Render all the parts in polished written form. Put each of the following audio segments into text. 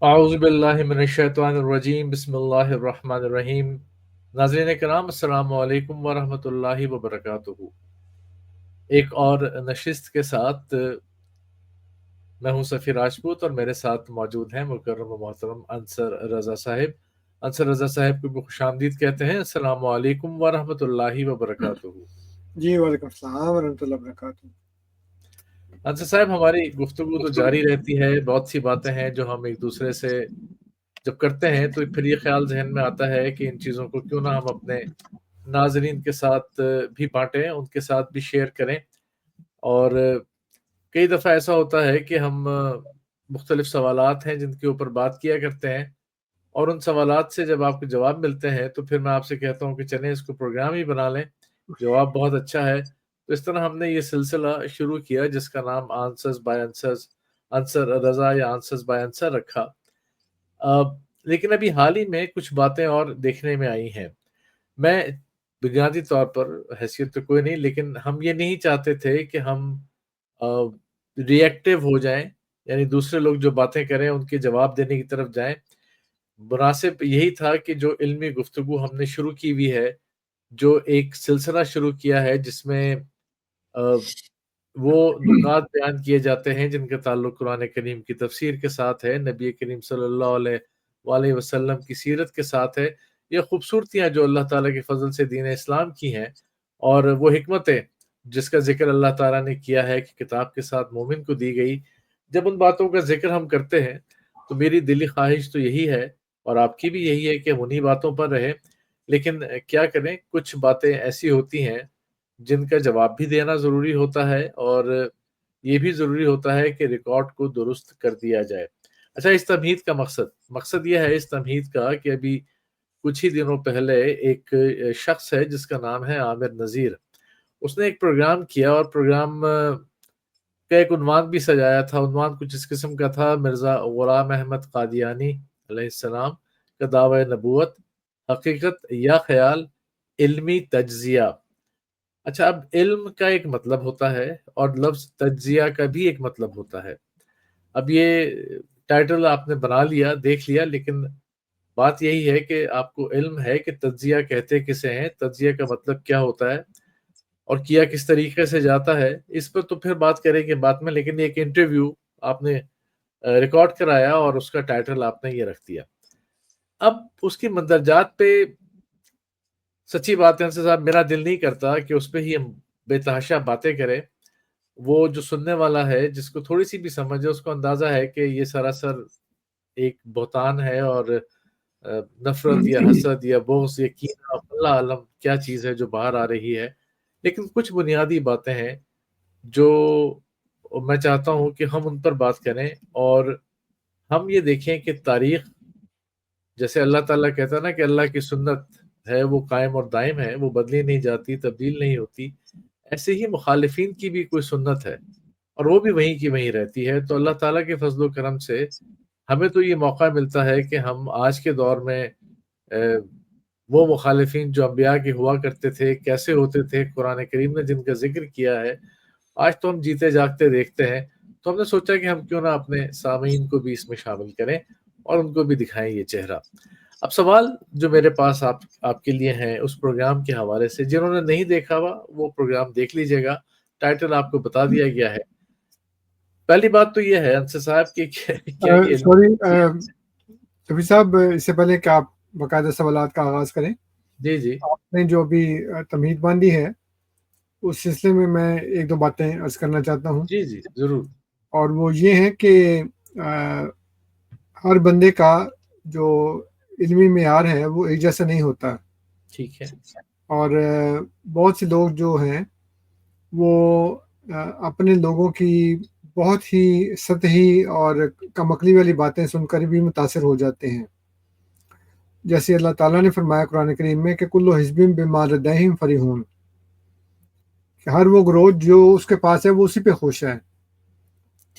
اعوذ باللہ من الشیطان الرجیم بسم اللہ الرحمن الرحیم۔ ناظرین کرام، السلام علیکم ورحمۃ اللہ وبرکاتہ۔ ایک اور نشست کے ساتھ میں ہوں سفیر راجپوت، اور میرے ساتھ موجود ہیں مکرم و محترم انصر رضا صاحب۔ انصر رضا صاحب کو بھی خوش آمدید کہتے ہیں۔ السلام علیکم ورحمۃ اللہ وبرکاتہ۔ جی وعلیکم السلام ورحمۃ اللہ وبرکاتہ۔ انصر صاحب، ہماری گفتگو تو جاری رہتی ہے، بہت سی باتیں ہیں جو ہم ایک دوسرے سے جب کرتے ہیں تو پھر یہ خیال ذہن میں آتا ہے کہ ان چیزوں کو کیوں نہ ہم اپنے ناظرین کے ساتھ بھی بانٹیں، ان کے ساتھ بھی شیئر کریں۔ اور کئی دفعہ ایسا ہوتا ہے کہ ہم مختلف سوالات ہیں جن کے اوپر بات کیا کرتے ہیں، اور ان سوالات سے جب آپ کو جواب ملتے ہیں تو پھر میں آپ سے کہتا ہوں کہ چلیں اس کو پروگرام ہی بنا لیں، جواب بہت اچھا ہے۔ تو اس طرح ہم نے یہ سلسلہ شروع کیا جس کا نام آنسرز بائی انصرز، انصر رضا یا آنسرز بائی انصر رکھا۔ لیکن ابھی حال ہی میں کچھ باتیں اور دیکھنے میں آئی ہیں۔ میں بنیادی طور پر حیثیت تو کوئی نہیں، لیکن ہم یہ نہیں چاہتے تھے کہ ہم ری ایکٹیو ہو جائیں، یعنی دوسرے لوگ جو باتیں کریں ان کے جواب دینے کی طرف جائیں۔ مناسب یہی تھا کہ جو علمی گفتگو ہم نے شروع کی ہوئی ہے، جو ایک سلسلہ شروع کیا ہے جس میں وہ نکات بیان کیے جاتے ہیں جن کا تعلق قرآن کریم کی تفسیر کے ساتھ ہے، نبی کریم صلی اللہ علیہ وسلم کی سیرت کے ساتھ ہے، یہ خوبصورتیاں جو اللہ تعالیٰ کے فضل سے دین اسلام کی ہیں، اور وہ حکمتیں جس کا ذکر اللہ تعالیٰ نے کیا ہے کہ کتاب کے ساتھ مومن کو دی گئی۔ جب ان باتوں کا ذکر ہم کرتے ہیں تو میری دلی خواہش تو یہی ہے، اور آپ کی بھی یہی ہے، کہ ہم انہی باتوں پر رہیں۔ لیکن کیا کریں، کچھ باتیں ایسی ہوتی ہیں جن کا جواب بھی دینا ضروری ہوتا ہے، اور یہ بھی ضروری ہوتا ہے کہ ریکارڈ کو درست کر دیا جائے۔ اچھا، اس تمہید کا مقصد یہ ہے اس تمہید کا کہ ابھی کچھ ہی دنوں پہلے ایک شخص ہے جس کا نام ہے عامر نذیر، اس نے ایک پروگرام کیا، اور پروگرام کا ایک عنوان بھی سجایا تھا۔ عنوان کچھ اس قسم کا تھا: مرزا غلام احمد قادیانی علیہ السلام کا دعوی نبوت، حقیقت یا خیال، علمی تجزیہ۔ اچھا، اب علم کا ایک مطلب ہوتا ہے اور لفظ تجزیہ کا بھی ایک مطلب ہوتا ہے۔ اب یہ ٹائٹل آپ نے بنا لیا، دیکھ لیا، لیکن بات یہی ہے کہ آپ کو علم ہے کہ تجزیہ کہتے کسے ہیں، تجزیہ کا مطلب کیا ہوتا ہے، اور کیا کس طریقے سے جاتا ہے، اس پر تو پھر بات کریں گے بعد میں۔ لیکن ایک انٹرویو آپ نے ریکارڈ کرایا اور اس کا ٹائٹل آپ نے یہ رکھ دیا۔ اب اس کی مندرجات پہ سچی بات ہے صاحب، میرا دل نہیں کرتا کہ اس پہ ہی ہم بے تحاشا باتیں کریں۔ وہ جو سننے والا ہے، جس کو تھوڑی سی بھی سمجھ ہے، اس کو اندازہ ہے کہ یہ سراسر ایک بہتان ہے، اور نفرت یا حسد یا بغض یا کینہ، اللہ عالم کیا چیز ہے جو باہر آ رہی ہے۔ لیکن کچھ بنیادی باتیں ہیں جو میں چاہتا ہوں کہ ہم ان پر بات کریں، اور ہم یہ دیکھیں کہ تاریخ، جیسے اللہ تعالیٰ کہتا ہے نا کہ اللہ کی سنت ہے وہ قائم اور دائم ہے، وہ بدلی نہیں جاتی، تبدیل نہیں ہوتی، ایسے ہی مخالفین کی بھی کوئی سنت ہے، اور وہ بھی وہیں کی وہیں رہتی ہے۔ تو اللہ تعالیٰ کے فضل و کرم سے ہمیں تو یہ موقع ملتا ہے کہ ہم آج کے دور میں وہ مخالفین جو انبیاء کے ہوا کرتے تھے کیسے ہوتے تھے، قرآن کریم نے جن کا ذکر کیا ہے، آج تو ہم جیتے جاگتے دیکھتے ہیں۔ تو ہم نے سوچا کہ ہم کیوں نہ اپنے سامعین کو بھی اس میں شامل کریں اور ان کو بھی دکھائیں یہ چہرہ۔ اب سوال جو میرے پاس آپ کے لیے ہیں اس پروگرام کے حوالے سے، جنہوں نے نہیں دیکھا ہوا وہ پروگرام دیکھ لیجئے گا، ٹائٹل آپ کو بتا دیا گیا ہے۔ پہلی بات تو یہ ہے انصر صاحب کہ کیا یہ سوری شفیع صاحب، اس سے پہلے کہ آپ باقاعدہ سوالات کا آغاز کریں، جی جی آپ نے جو ابھی تمہید باندھی ہے اس سلسلے میں ایک دو باتیں عرض کرنا چاہتا ہوں، جی جی ضرور۔ اور وہ یہ ہے کہ ہر بندے کا جو علمی معیار ہے وہ ایک جیسا نہیں ہوتا، ٹھیک ہے۔ اور بہت سے لوگ جو ہیں وہ اپنے لوگوں کی بہت ہی سطحی اور کم عقلی والی باتیں سن کر بھی متاثر ہو جاتے ہیں۔ جیسے اللہ تعالیٰ نے فرمایا قرآن کریم میں کہ کلو حزب بما لدیہم فرحون، کہ ہر وہ گروہ جو اس کے پاس ہے وہ اسی پہ خوش ہے،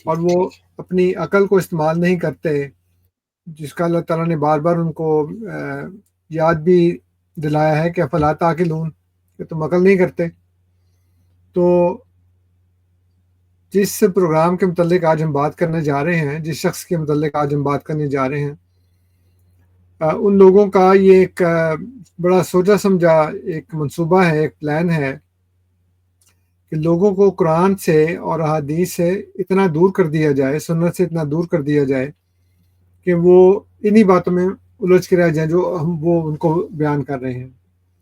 اور وہ اپنی عقل کو استعمال نہیں کرتے، جس کا اللہ تعالیٰ نے بار بار ان کو یاد بھی دلایا ہے کہ افلا تعقلون، کہ تم عقل نہیں کرتے۔ تو جس پروگرام کے متعلق آج ہم بات کرنے جا رہے ہیں، جس شخص کے متعلق آج ہم بات کرنے جا رہے ہیں، ان لوگوں کا یہ ایک بڑا سوچا سمجھا ایک منصوبہ ہے، ایک پلان ہے کہ لوگوں کو قرآن سے اور احادیث سے اتنا دور کر دیا جائے، سنت سے اتنا دور کر دیا جائے کہ وہ انہی باتوں میں الجھ کے رہ جائیں جو وہ ان کو بیان کر رہے ہیں۔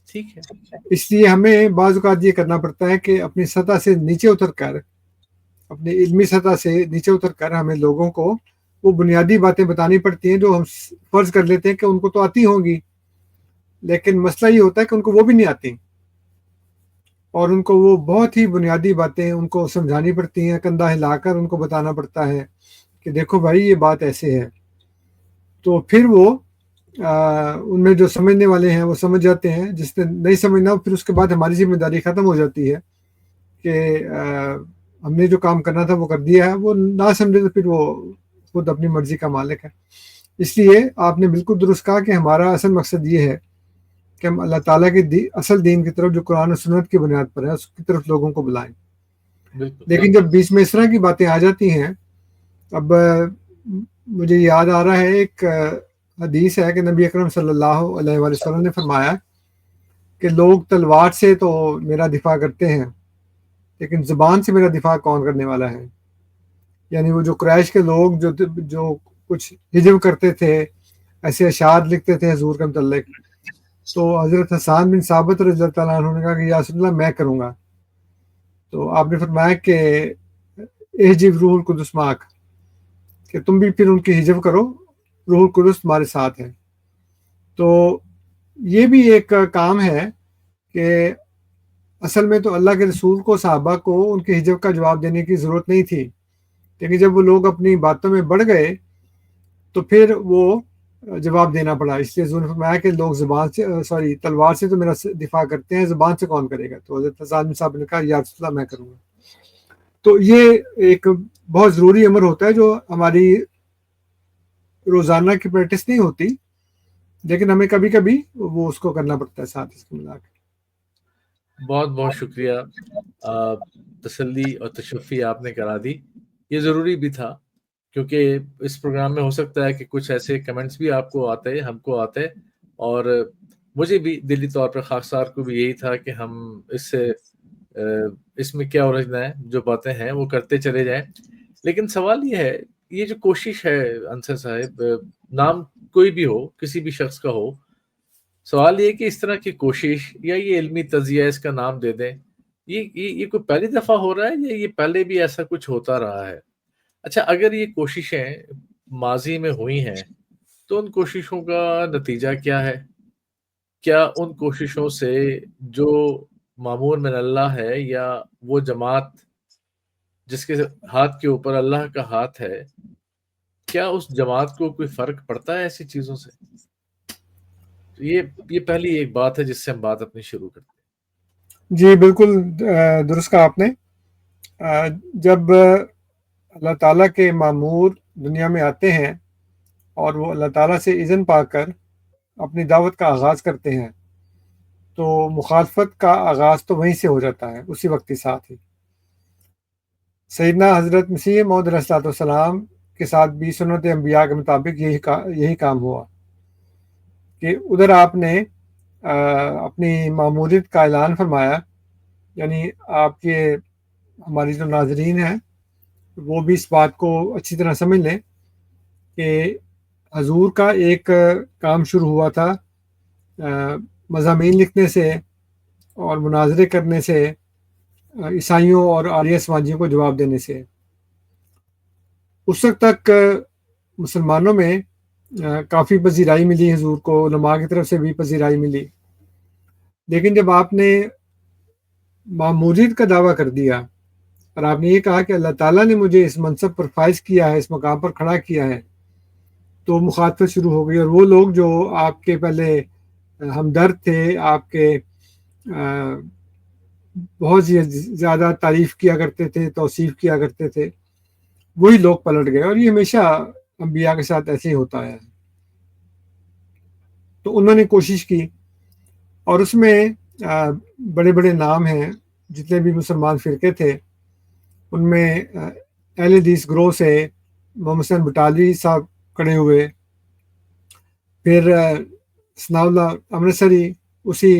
ٹھیک ہے، اس لیے ہمیں بعض اوقات یہ کرنا پڑتا ہے کہ اپنی سطح سے نیچے اتر کر، اپنی علمی سطح سے نیچے اتر کر ہمیں لوگوں کو وہ بنیادی باتیں بتانی پڑتی ہیں جو ہم فرض کر لیتے ہیں کہ ان کو تو آتی ہوں گی، لیکن مسئلہ یہ ہوتا ہے کہ ان کو وہ بھی نہیں آتی، اور ان کو وہ بہت ہی بنیادی باتیں ان کو سمجھانی پڑتی ہیں، کندھا ہلا کر ان کو بتانا پڑتا ہے کہ دیکھو بھائی یہ بات ایسے ہے۔ تو پھر وہ ان میں جو سمجھنے والے ہیں وہ سمجھ جاتے ہیں، جس نے نہیں سمجھنا پھر اس کے بعد ہماری ذمہ داری ختم ہو جاتی ہے کہ ہم نے جو کام کرنا تھا وہ کر دیا ہے، وہ نہ سمجھے تو پھر وہ خود اپنی مرضی کا مالک ہے۔ اس لیے آپ نے بالکل درست کہا کہ ہمارا اصل مقصد یہ ہے کہ ہم اللہ تعالیٰ کے اصل دین کی طرف جو قرآن و سنت کی بنیاد پر ہے اس کی طرف لوگوں کو بلائیں۔ بالکل لیکن جب بیچ میں اس طرح کی باتیں آ جاتی ہیں، اب مجھے یاد آ رہا ہے ایک حدیث ہے کہ نبی اکرم صلی اللہ علیہ وآلہ وسلم نے فرمایا کہ لوگ تلوار سے تو میرا دفاع کرتے ہیں، لیکن زبان سے میرا دفاع کون کرنے والا ہے؟ یعنی وہ جو قریش کے لوگ جو کچھ ہجم کرتے تھے، ایسے اشعار لکھتے تھے حضور کے متعلق، تو حضرت حسان بن ثابت رضی اللہ تعالیٰ عنہ نے کہا کہ یا رسول اللہ میں کروں گا۔ تو آپ نے فرمایا کہ احجب روح القدس معک، کہ تم بھی پھر ان کی حجب کرو، روح القدس تمہارے ساتھ ہے۔ تو یہ بھی ایک کام ہے کہ اصل میں تو اللہ کے رسول کو، صحابہ کو ان کی حجب کا جواب دینے کی ضرورت نہیں تھی، لیکن جب وہ لوگ اپنی باتوں میں بڑھ گئے تو پھر وہ جواب دینا پڑا۔ اس لیے حضور نے فرمایا کہ لوگ تلوار سے تو میرا دفاع کرتے ہیں، زبان سے کون کرے گا؟ تو حضرت حسان صاحب نے کہا یا رسول اللہ میں کروں گا۔ تو یہ ایک بہت ضروری امر ہوتا ہے جو ہماری روزانہ کی پریکٹس نہیں ہوتی، لیکن ہمیں کبھی کبھی وہ اس کو کرنا پڑتا ہے ساتھ اس کو ملا کے۔ بہت بہت شکریہ، تسلی اور تشفی آپ نے کرا دی۔ یہ ضروری بھی تھا کیونکہ اس پروگرام میں ہو سکتا ہے کہ کچھ ایسے کمنٹس بھی آپ کو آتے، ہم کو آتے، اور مجھے بھی دلی طور پر خاکسار کو بھی یہی تھا کہ ہم اس میں کیا الجھنا ہے، جو باتیں ہیں وہ کرتے چلے جائیں۔ لیکن سوال یہ ہے، یہ جو کوشش ہے انصر صاحب، نام کوئی بھی ہو، کسی بھی شخص کا ہو، سوال یہ کہ اس طرح کی کوشش یا یہ علمی تجزیہ اس کا نام دے دیں، یہ کوئی پہلی دفعہ ہو رہا ہے یا یہ پہلے بھی ایسا کچھ ہوتا رہا ہے؟ اچھا، اگر یہ کوششیں ماضی میں ہوئی ہیں تو ان کوششوں کا نتیجہ کیا ہے؟ کیا ان کوششوں سے جو معمور من اللہ ہے یا وہ جماعت جس کے ہاتھ کے اوپر اللہ کا ہاتھ ہے، کیا اس جماعت کو کوئی فرق پڑتا ہے ایسی چیزوں سے؟ یہ پہلی ایک بات ہے جس سے ہم بات اپنی شروع کرتے ہیں۔ جی بالکل درست کہا آپ نے۔ جب اللہ تعالیٰ کے مامور دنیا میں آتے ہیں اور وہ اللہ تعالیٰ سے اذن پا کر اپنی دعوت کا آغاز کرتے ہیں تو مخالفت کا آغاز تو وہیں سے ہو جاتا ہے، اسی وقت کے ساتھ ہی۔ سیدنا حضرت مسیح موعود علیہ الصلوۃ والسلام کے ساتھ بھی سنت انبیاء کے مطابق یہی کام ہوا کہ ادھر آپ نے اپنی ماموریت کا اعلان فرمایا، یعنی آپ کے ہماری جو ناظرین ہیں وہ بھی اس بات کو اچھی طرح سمجھ لیں کہ حضور کا ایک کام شروع ہوا تھا مضامین لکھنے سے اور مناظرے کرنے سے، عیسائیوں اور آریہ سماجیوں کو جواب دینے سے۔ اس وقت تک مسلمانوں میں کافی پذیرائی ملی، حضور کو علماء کی طرف سے بھی پذیرائی ملی، لیکن جب آپ نے ماموریت کا دعویٰ کر دیا اور آپ نے یہ کہا کہ اللہ تعالیٰ نے مجھے اس منصب پر فائز کیا ہے، اس مقام پر کھڑا کیا ہے، تو مخاطبت شروع ہو گئی۔ اور وہ لوگ جو آپ کے پہلے ہمدرد تھے، آپ کے بہت زیادہ تعریف کیا کرتے تھے، توصیف کیا کرتے تھے، وہی لوگ پلٹ گئے۔ اور یہ ہمیشہ انبیاء کے ساتھ ایسے ہی ہوتا ہے۔ تو انہوں نے کوشش کی، اور اس میں بڑے بڑے نام ہیں، جتنے بھی مسلمان فرقے تھے ان میں اہل حدیث گروہ سے محمد حسین بٹالوی صاحب کھڑے ہوئے، پھر ثناء اللہ امرتسری اسی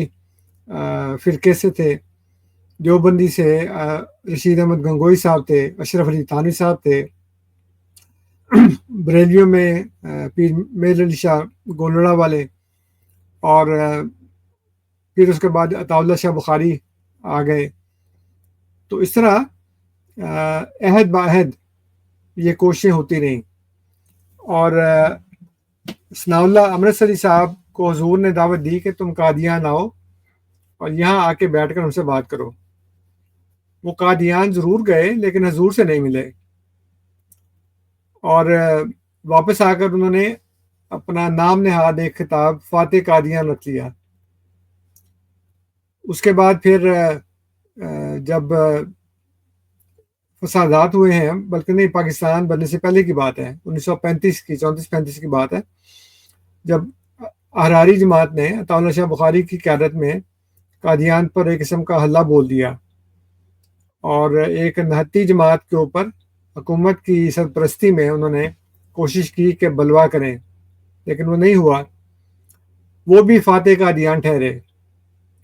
فرقے سے تھے، دیوبندی سے رشید احمد گنگوئی صاحب تھے، اشرف علی تھانوی صاحب تھے، بریلیوں میں پیر میر علی شاہ گولڑا والے، اور پھر اس کے بعد عطا اللہ شاہ بخاری آ گئے۔ تو اس طرح عہد بعہد یہ کوششیں ہوتی رہیں، اور ثناء اللہ امرتسری صاحب کو حضور نے دعوت دی کہ تم قادیان آؤ اور یہاں آ کے بیٹھ کر ہم سے بات کرو۔ وہ قادیان ضرور گئے لیکن حضور سے نہیں ملے، اور واپس آ کر انہوں نے اپنا نام نہاد ایک خطاب فاتح قادیان رکھ لیا۔ اس کے بعد پھر جب فسادات ہوئے ہیں، بلکہ نہیں، پاکستان بننے سے پہلے کی بات ہے، 1935 کی 34-35 کی بات ہے، جب احراری جماعت نے عطا اللہ شاہ بخاری کی قیادت میں قادیان پر ایک قسم کا حلہ بول دیا، اور ایک نہتی جماعت کے اوپر حکومت کی سرپرستی میں انہوں نے کوشش کی کہ بلوا کریں، لیکن وہ نہیں ہوا۔ وہ بھی فاتح قادیان ٹھہرے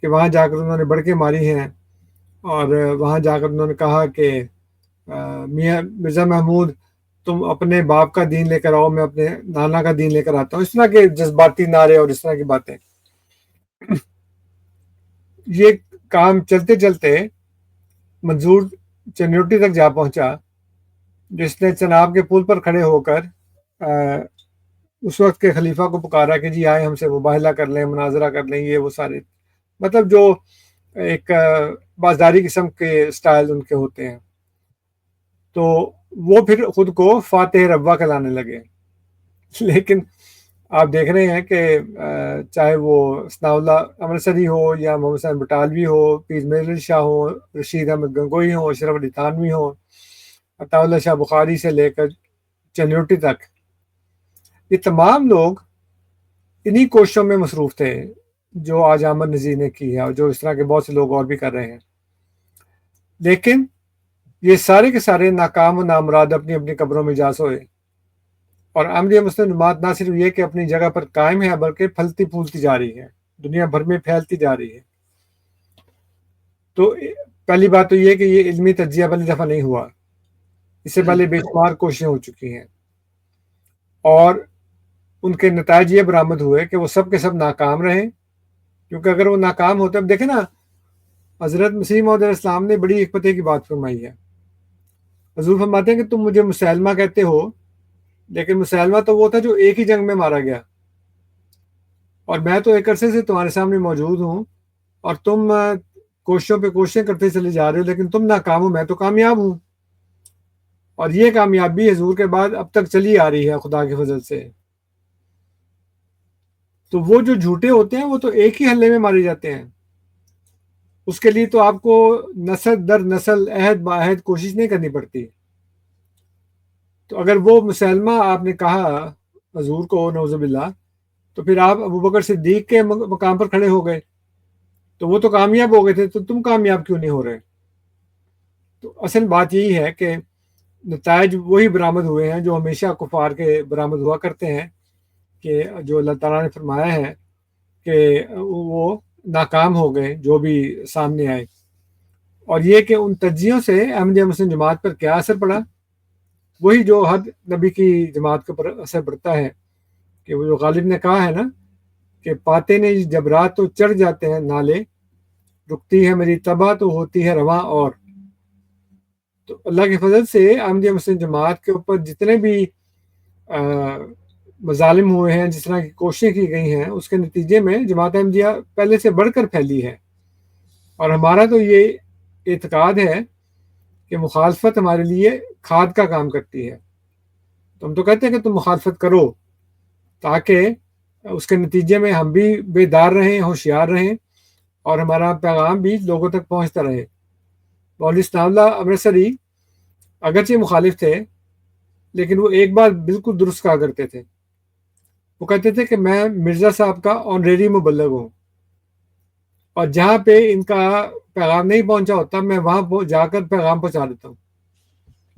کہ وہاں جا کر انہوں نے بڑکیں ماری ہیں، اور وہاں جا کر انہوں نے کہا کہ میاں مرزا محمود تم اپنے باپ کا دین لے کر آؤ، میں اپنے نانا کا دین لے کر آتا ہوں، اس طرح کے جذباتی نعرے اور اس طرح کی باتیں۔ یہ کام چلتے چلتے منظور چنیوٹی تک جا پہنچا، جس نے چناب کے پل پر کھڑے ہو کر اس وقت کے خلیفہ کو پکارا کہ جی آئے ہم سے مباہلہ کر لیں، مناظرہ کر لیں، یہ وہ سارے، مطلب جو ایک بازداری قسم کے سٹائل ان کے ہوتے ہیں۔ تو وہ پھر خود کو فاتح روا کہلانے لگے، لیکن آپ دیکھ رہے ہیں کہ چاہے وہ ثناء اللہ امرتسری ہو یا محمد حسین بٹالوی ہو، پیر میر علی شاہ ہو، رشید احمد گنگوئی ہو، اشرف علی تھانوی ہو، عطا اللہ شاہ بخاری سے لے کر چنیوٹی تک، یہ تمام لوگ انہی کوششوں میں مصروف تھے جو آج احمد نذیر نے کی ہے، اور جو اس طرح کے بہت سے لوگ اور بھی کر رہے ہیں، لیکن یہ سارے کے سارے ناکام و نامراد اپنی اپنی قبروں میں جا سوئے، اور احمدیہ مسلم جماعت نہ صرف یہ کہ اپنی جگہ پر قائم ہے، بلکہ پھلتی پھولتی جا رہی ہے، دنیا بھر میں پھیلتی جا رہی ہے۔ تو پہلی بات تو یہ کہ یہ علمی تجزیہ پہلی دفعہ نہیں ہوا، اس سے پہلے بے شمار کوششیں ہو چکی ہیں، اور ان کے نتائج یہ برآمد ہوئے کہ وہ سب کے سب ناکام رہے، کیونکہ اگر وہ ناکام ہوتے، اب دیکھیں نا، حضرت مسیح موعود علیہ السلام نے بڑی ایک پتے کی بات فرمائی ہے۔ حضور فرماتے ہیں کہ تم مجھے مسیلمہ کہتے ہو، لیکن مسیلمہ تو وہ تھا جو ایک ہی جنگ میں مارا گیا، اور میں تو ایک عرصے سے تمہارے سامنے موجود ہوں، اور تم کوششوں پہ کوششیں کرتے چلے جا رہے ہو، لیکن تم ناکام ہو، میں تو کامیاب ہوں، اور یہ کامیابی حضور کے بعد اب تک چلی آ رہی ہے خدا کے فضل سے۔ تو وہ جو جھوٹے ہوتے ہیں وہ تو ایک ہی حلے میں مارے جاتے ہیں، اس کے لیے تو آپ کو نسل در نسل عہد بعہد کوشش نہیں کرنی پڑتی۔ تو اگر وہ مسلمہ آپ نے کہا حضور کو نعوذ باللہ، تو پھر آپ ابوبکر صدیق کے مقام پر کھڑے ہو گئے، تو وہ تو کامیاب ہو گئے تھے، تو تم کامیاب کیوں نہیں ہو رہے؟ تو اصل بات یہی ہے کہ نتائج وہی برآمد ہوئے ہیں جو ہمیشہ کفار کے برآمد ہوا کرتے ہیں، کہ جو اللہ تعالیٰ نے فرمایا ہے کہ وہ ناکام ہو گئے جو بھی سامنے آئے۔ اور یہ کہ ان تجزیوں سے احمدیہ مسلم جماعت پر کیا اثر پڑا، وہی جو حد نبی کی جماعت کے اوپر اثر پڑتا ہے، کہ وہ جو غالب نے کہا ہے نا کہ پاتے نے جب رات تو چڑھ جاتے ہیں نالے، رکتی ہے میری تباہ تو ہوتی ہے رواں اور۔ تو اللہ کے فضل سے احمدیہ مسلم جماعت کے اوپر جتنے بھی مظالم ہوئے ہیں، جس طرح کی کوششیں کی گئی ہیں، اس کے نتیجے میں جماعت احمدیہ پہلے سے بڑھ کر پھیلی ہے، اور ہمارا تو یہ اعتقاد ہے کہ مخالفت ہمارے لیے کھاد کا کام کرتی ہے۔ تو ہم تو کہتے ہیں کہ تم مخالفت کرو، تاکہ اس کے نتیجے میں ہم بھی بیدار رہیں، ہوشیار رہیں، اور ہمارا پیغام بھی لوگوں تک پہنچتا رہے۔ مولوی ثناء اللہ امرتسری اگرچہ مخالف تھے، لیکن وہ ایک بات بالکل درست کہا کرتے تھے، وہ کہتے تھے کہ میں مرزا صاحب کا آنریری مبلغ ہوں، اور جہاں پہ ان کا پیغام نہیں پہنچا ہوتا میں وہاں جا کر پیغام پہنچا دیتا ہوں۔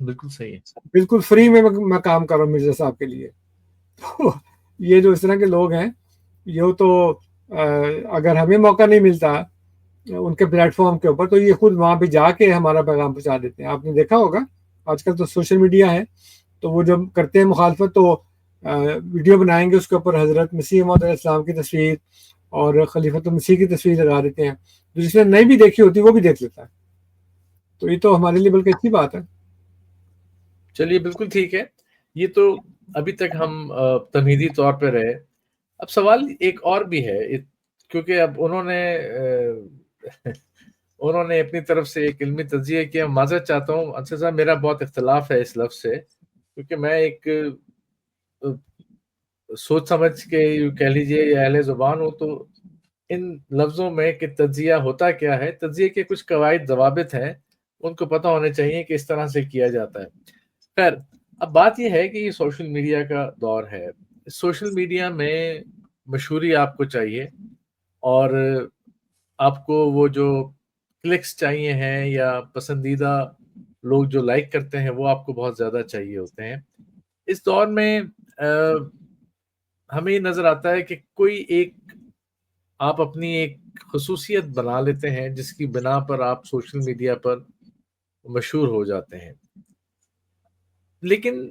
بالکل صحیح ہے. بالکل فری میں میں کام کر رہا ہوں مرزا صاحب کے لیے. تو یہ جو اس طرح کے لوگ ہیں یہ تو اگر ہمیں موقع نہیں ملتا ان کے پلیٹ فارم کے اوپر تو یہ خود وہاں پہ جا کے ہمارا پیغام پہنچا دیتے ہیں. آپ نے دیکھا ہوگا آج کل تو سوشل میڈیا ہے تو وہ جب کرتے ہیں مخالفت تو ویڈیو بنائیں گے اس کے اوپر حضرت مسیح موعود علیہ السلام کی تصویر اور خلیفۃ المسیح کی تصویر لگا دیتے ہیں. جس نے نہیں بھی دیکھی ہوتی وہ بھی دیکھ لیتا ہے. تو یہ تو ہمارے لیے بلکہ اچھی بات ہے. چلیے بالکل ٹھیک ہے. یہ تو ابھی تک ہم تمہیدی طور پہ رہے. اب سوال ایک اور بھی ہے کیونکہ اب انہوں نے اپنی طرف سے ایک علمی تجزیہ کیا. معذرت چاہتا ہوں انصر صاحب میرا بہت اختلاف ہے اس لفظ سے کیونکہ میں ایک سوچ سمجھ کے کہہ لیجئے یا اہل زبان ہوں تو ان لفظوں میں کہ تجزیہ ہوتا کیا ہے, تجزیے کے کچھ قواعد ضوابط ہیں ان کو پتہ ہونے چاہیے کہ اس طرح سے کیا جاتا ہے. خیر اب بات یہ ہے کہ یہ سوشل میڈیا کا دور ہے. سوشل میڈیا میں مشہوری آپ کو چاہیے اور آپ کو وہ جو کلکس چاہیے ہیں یا پسندیدہ لوگ جو لائک کرتے ہیں وہ آپ کو بہت زیادہ چاہیے ہوتے ہیں. اس دور میں ہمیں یہ نظر آتا ہے کہ کوئی ایک آپ اپنی ایک خصوصیت بنا لیتے ہیں جس کی بنا پر آپ سوشل میڈیا پر مشہور ہو جاتے ہیں. لیکن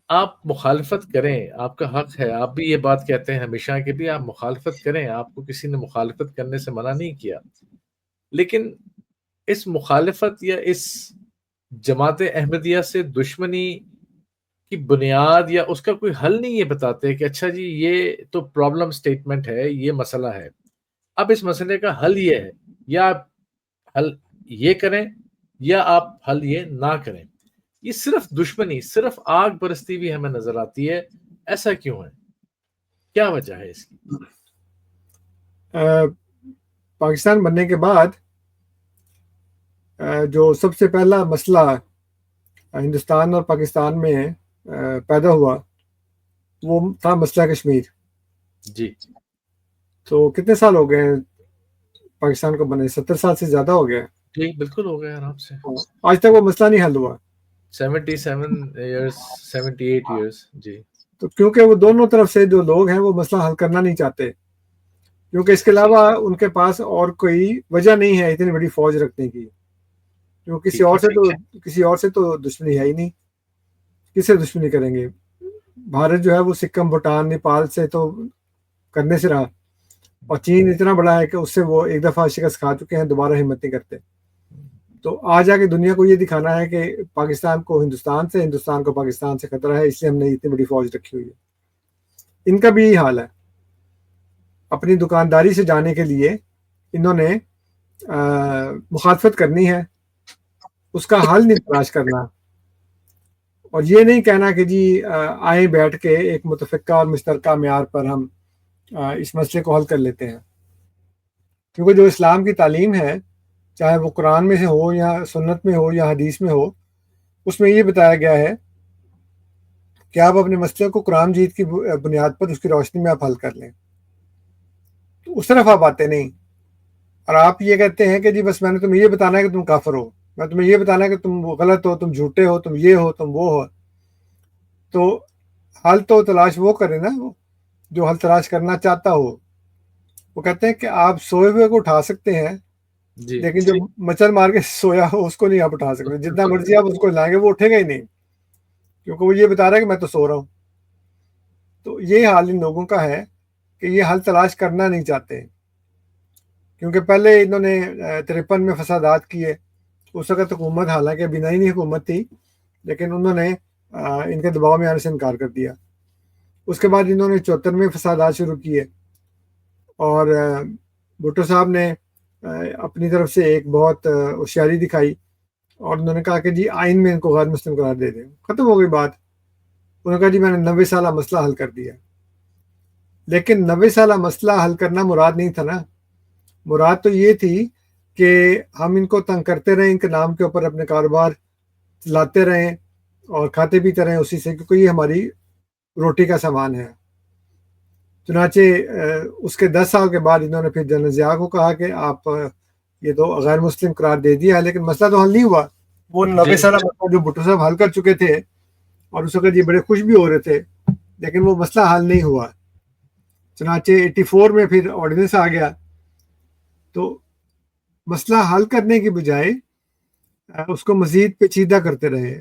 آپ مخالفت کریں, آپ کا حق ہے. آپ بھی یہ بات کہتے ہیں ہمیشہ کہ بھی آپ مخالفت کریں, آپ کو کسی نے مخالفت کرنے سے منع نہیں کیا. لیکن اس مخالفت یا اس جماعت احمدیہ سے دشمنی کی بنیاد یا اس کا کوئی حل نہیں یہ بتاتے کہ اچھا جی یہ تو پرابلم سٹیٹمنٹ ہے, یہ مسئلہ ہے, اب اس مسئلے کا حل یہ ہے, یا آپ حل یہ کریں یا آپ حل یہ نہ کریں. یہ صرف دشمنی, صرف آگ برستی بھی ہمیں نظر آتی ہے. ایسا کیوں ہے, کیا وجہ ہے اس کی؟ پاکستان بننے کے بعد جو سب سے پہلا مسئلہ ہندوستان اور پاکستان میں پیدا ہوا وہ تھا مسئلہ کشمیر. جی تو کتنے سال ہو گئے ہیں پاکستان کو بنے؟ 70 سال سے زیادہ ہو گیا. جی بالکل ہو گیا آرام سے. آج تک وہ مسئلہ نہیں حل ہوا. 77 ایئرس 78 ایئرس. جی تو کیونکہ وہ دونوں طرف سے جو لوگ ہیں وہ مسئلہ حل کرنا نہیں چاہتے, کیونکہ اس کے علاوہ ان کے پاس اور کوئی وجہ نہیں ہے اتنی بڑی فوج رکھنے کی. کیونکہ کسی اور سے تو دشمنی ہے ہی نہیں. کس سے دشمنی کریں گے؟ بھارت جو ہے وہ سکم, بھوٹان, نیپال سے تو کرنے سے رہا, اور چین اتنا بڑا ہے کہ اس سے وہ ایک دفعہ شکست کھا چکے ہیں, دوبارہ ہمت نہیں کرتے. تو آج آ کے دنیا کو یہ دکھانا ہے کہ پاکستان کو ہندوستان سے, ہندوستان کو پاکستان سے خطرہ ہے, اس لیے ہم نے اتنی بڑی فوج رکھی ہوئی ہے. ان کا بھی یہی حال ہے. اپنی دکانداری سے جانے کے لیے انہوں نے مخالفت کرنی ہے, اس کا حل نہیں تلاش کرنا, اور یہ نہیں کہنا کہ جی آئیں بیٹھ کے ایک متفقہ اور مشترکہ معیار پر ہم اس مسئلے کو حل کر لیتے ہیں. کیونکہ جو اسلام کی تعلیم ہے, چاہے وہ قرآن میں سے ہو یا سنت میں ہو یا حدیث میں ہو, اس میں یہ بتایا گیا ہے کہ آپ اپنے مسئلے کو قرآن مجید کی بنیاد پر اس کی روشنی میں آپ حل کر لیں. تو اس طرف آپ آتے نہیں, اور آپ یہ کہتے ہیں کہ جی بس میں نے تمہیں یہ بتانا ہے کہ تم کافر ہو, میں تمہیں یہ بتانا ہے کہ تم غلط ہو, تم جھوٹے ہو, تم یہ ہو, تم وہ ہو. تو حل تو تلاش وہ کرے نا وہ جو حل تلاش کرنا چاہتا ہو. وہ کہتے ہیں کہ آپ سوئے ہوئے کو اٹھا سکتے ہیں, جی لیکن جو مچھر مار کے سویا ہو اس کو نہیں آپ اٹھا سکتے. جتنا مرضی آپ اس کو لائیں گے وہ اٹھے گا ہی نہیں, کیونکہ وہ یہ بتا رہا ہے کہ میں تو سو رہا ہوں. تو یہ حال ان لوگوں کا ہے کہ یہ حل تلاش کرنا نہیں چاہتے, کیونکہ پہلے انہوں نے 53 میں فسادات کیے. اس وقت حکومت حالانکہ ابھی نئی حکومت تھی, لیکن انہوں نے ان کے دباؤ میں آنے سے انکار کر دیا. اس کے بعد انہوں نے 74 میں فسادات شروع کیے, اور بھٹو صاحب نے اپنی طرف سے ایک بہت ہوشیاری دکھائی, اور انہوں نے کہا کہ جی آئین میں ان کو غیر مسلم قرار دے دیں. ختم ہو گئی بات. انہوں نے کہا جی میں نے 90 سالہ مسئلہ حل کر دیا. لیکن 90 سالہ مسئلہ حل کرنا مراد نہیں تھا نا. مراد تو یہ تھی کہ ہم ان کو تنگ کرتے رہیں, ان کے نام کے اوپر اپنے کاروبار چلاتے رہیں اور کھاتے پیتے رہیں اسی سے, کیونکہ یہ ہماری روٹی کا سامان ہے. چنانچہ اس کے 10 سال کے بعد انہوں نے پھر جنرل ضیاء کو کہا کہ آپ یہ تو غیر مسلم قرار دے دیا ہے, لیکن مسئلہ تو حل نہیں ہوا. وہ 90 جی سالہ مسئلہ جو بھٹو صاحب حل کر چکے تھے، اور اس وقت یہ بڑے خوش بھی ہو رہے تھے، لیکن وہ مسئلہ حل نہیں ہوا۔ چنانچہ 84 میں پھر آرڈیننس آ گیا، تو مسئلہ حل کرنے کی بجائے اس کو مزید پیچیدہ کرتے رہے،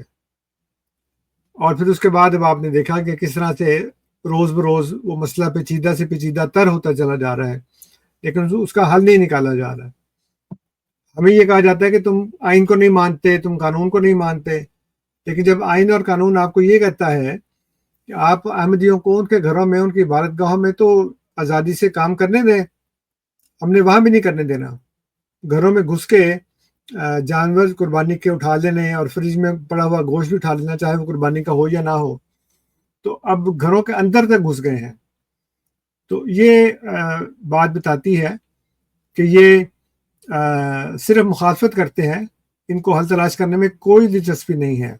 اور پھر اس کے بعد اب آپ نے دیکھا کہ کس طرح سے روز بروز وہ مسئلہ پیچیدہ سے پیچیدہ تر ہوتا چلا جا رہا ہے، لیکن اس کا حل نہیں نکالا جا رہا۔ ہمیں یہ کہا جاتا ہے کہ تم آئین کو نہیں مانتے، تم قانون کو نہیں مانتے، لیکن جب آئین اور قانون آپ کو یہ کہتا ہے کہ آپ احمدیوں کو ان کے گھروں میں، ان کی عبادت گاہوں میں تو آزادی سے کام کرنے دیں، ہم نے وہاں بھی نہیں کرنے دینا۔ گھروں میں گھس کے جانور قربانی کے اٹھا لینے اور فریج میں پڑا ہوا گوشت بھی اٹھا لینا، چاہے وہ قربانی کا ہو یا نہ ہو، تو اب گھروں کے اندر تک گھس گئے ہیں۔ تو یہ بات بتاتی ہے کہ یہ صرف مخالفت کرتے ہیں، ان کو حل تلاش کرنے میں کوئی دلچسپی نہیں ہے۔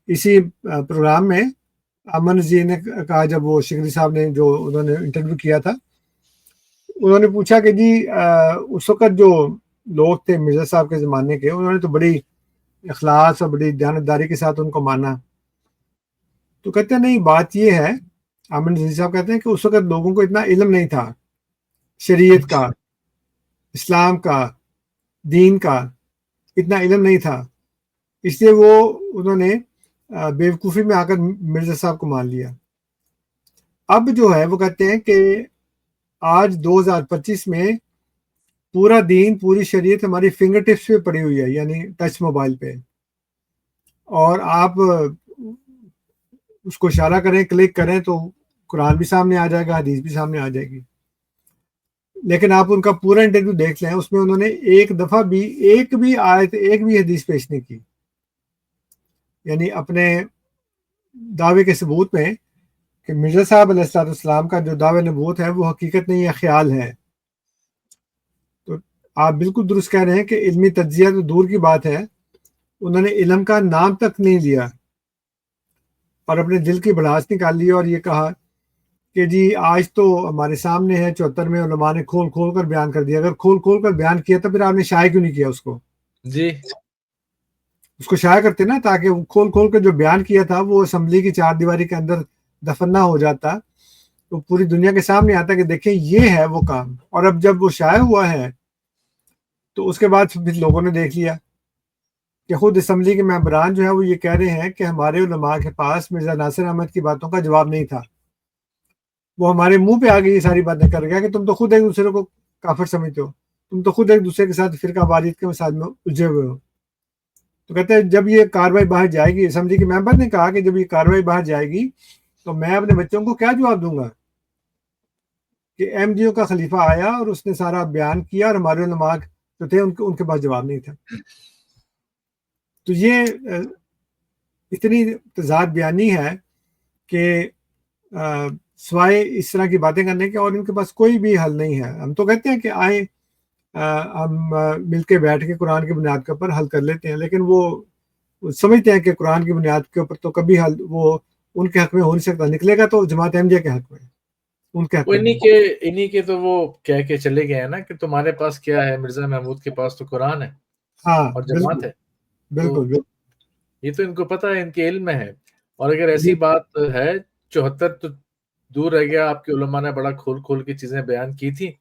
اسی پروگرام میں امن جی نے کہا، جب وہ شکری صاحب نے جو انہوں نے انٹرویو کیا تھا، انہوں نے پوچھا کہ جی اس وقت جو لوگ تھے مرزا صاحب کے زمانے کے، انہوں نے تو بڑی اخلاص اور بڑی دیانتداری کے ساتھ ان کو مانا، تو کہتے ہیں نہیں، بات یہ ہے، امن جی صاحب کہتے ہیں کہ اس وقت لوگوں کو اتنا علم نہیں تھا شریعت کا، اسلام کا، دین کا، اتنا علم نہیں تھا، اس لیے انہوں نے بیوقوفی میں آ کر مرزا صاحب کو مان لیا۔ اب جو ہے وہ کہتے ہیں کہ آج 2025 میں پورا دین، پوری شریعت ہماری فنگر ٹپس پہ پڑی ہوئی ہے، یعنی ٹچ موبائل پہ، اور آپ اس کو اشارہ کریں، کلک کریں تو قرآن بھی سامنے آ جائے گا، حدیث بھی سامنے آ جائے گی۔ لیکن آپ ان کا پورا انٹرویو دیکھ لیں، اس میں انہوں نے ایک دفعہ بھی ایک بھی آیت، ایک بھی حدیث پیش نہیں کی، یعنی اپنے دعوے کے ثبوت میں کہ مرزا صاحب علیہ السلام کا جو دعوے نبوت ہے وہ حقیقت نہیں ہے، خیال ہے۔ تو آپ بالکل درست کہہ رہے ہیں کہ علمی تجزیہ تو دور کی بات ہے، انہوں نے علم کا نام تک نہیں لیا، اور اپنے دل کی بڑھاس نکال لی اور یہ کہا کہ جی آج تو ہمارے سامنے ہے 74 میں علماء نے کھول کھول کر بیان کر دیا۔ اگر کھول کھول کر بیان کیا تو پھر آپ نے شائع کیوں نہیں کیا اس کو؟ جی اس کو شائع کرتے نا، تاکہ وہ کھول کھول کر جو بیان کیا تھا وہ اسمبلی کی چار دیواری کے اندر دفن نہ ہو جاتا، تو پوری دنیا کے سامنے آتا کہ دیکھیں یہ ہے وہ کام۔ اور اب جب وہ شائع ہوا ہے تو اس کے بعد پھر لوگوں نے دیکھ لیا کہ خود اسمبلی کے ممبران جو ہے وہ یہ کہہ رہے ہیں کہ ہمارے علماء کے پاس مرزا ناصر احمد کی باتوں کا جواب نہیں تھا، وہ ہمارے منہ پہ آ کے یہ ساری باتیں کر گیا کہ تم تو خود ایک دوسرے کو کافر سمجھتے ہو، تم تو خود ایک دوسرے کے ساتھ فرقہ واریت کے مسائل میں الجھے ہوئے ہو۔ تو کہتے ہیں جب یہ کاروائی باہر جائے گی، اسمبلی کے ممبر نے کہا کہ جب یہ کاروائی باہر جائے گی تو میں اپنے بچوں کو کیا جواب دوں گا کہ احمدیوں کا خلیفہ آیا اور اس نے سارا بیان کیا اور ہمارے علماء جو تھے ان کے پاس جواب نہیں تھا۔ تو یہ اتنی تضاد بیانی ہے کہ سوائے اس طرح کی باتیں کرنے کے اور ان کے پاس کوئی بھی حل نہیں ہے۔ ہم تو کہتے ہیں کہ آئیں ہم مل کے بیٹھ کے قرآن کی بنیاد کے اوپر حل کر لیتے ہیں، لیکن وہ سمجھتے ہیں کہ قرآن کی بنیاد کے اوپر تو کبھی حل وہ ان کے حق میں ہو نہیں سکتا، نکلے گا تو جماعت احمدیہ کے حق میں، ان کے حق وہ میں نہیں۔ انہی کے تو وہ کہہ کے چلے گئے ہیں نا کہ تمہارے پاس کیا ہے، مرزا محمود کے پاس تو قرآن ہے ہاں اور بالکل جماعت ہے، تو بالکل یہ تو ان کو پتہ ہے، ان کے علم میں ہے۔ اور اگر ایسی بالکل بات ہے 74 تو دور رہ گیا، آپ کے علماء نے بڑا کھول کھول کے چیزیں بیان کی تھی،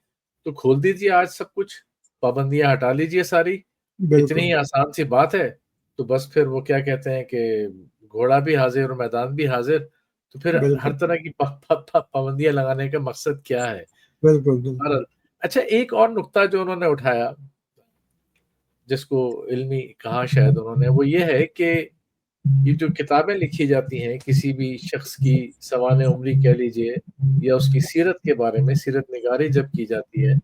تو کھول دیجیے آج سب کچھ، پابندیاں ہٹا لیجیے ساری، اتنی بالکل ہی آسان سی بات ہے۔ تو بس پھر وہ کیا کہتے ہیں کہ گھوڑا بھی حاضر اور میدان بھی حاضر، تو پھر بالکل ہر طرح کی پابندیاں لگانے کا مقصد کیا ہے؟ بالکل بالکل اچھا ایک اور نقطہ جو انہوں نے اٹھایا، جس کو علمی کہا شاید انہوں نے، وہ یہ ہے کہ یہ جو کتابیں لکھی جاتی ہیں کسی بھی شخص کی سوانح عمری کہہ لیجئے یا اس کی سیرت کے بارے میں، سیرت نگاری جب کی جاتی ہے،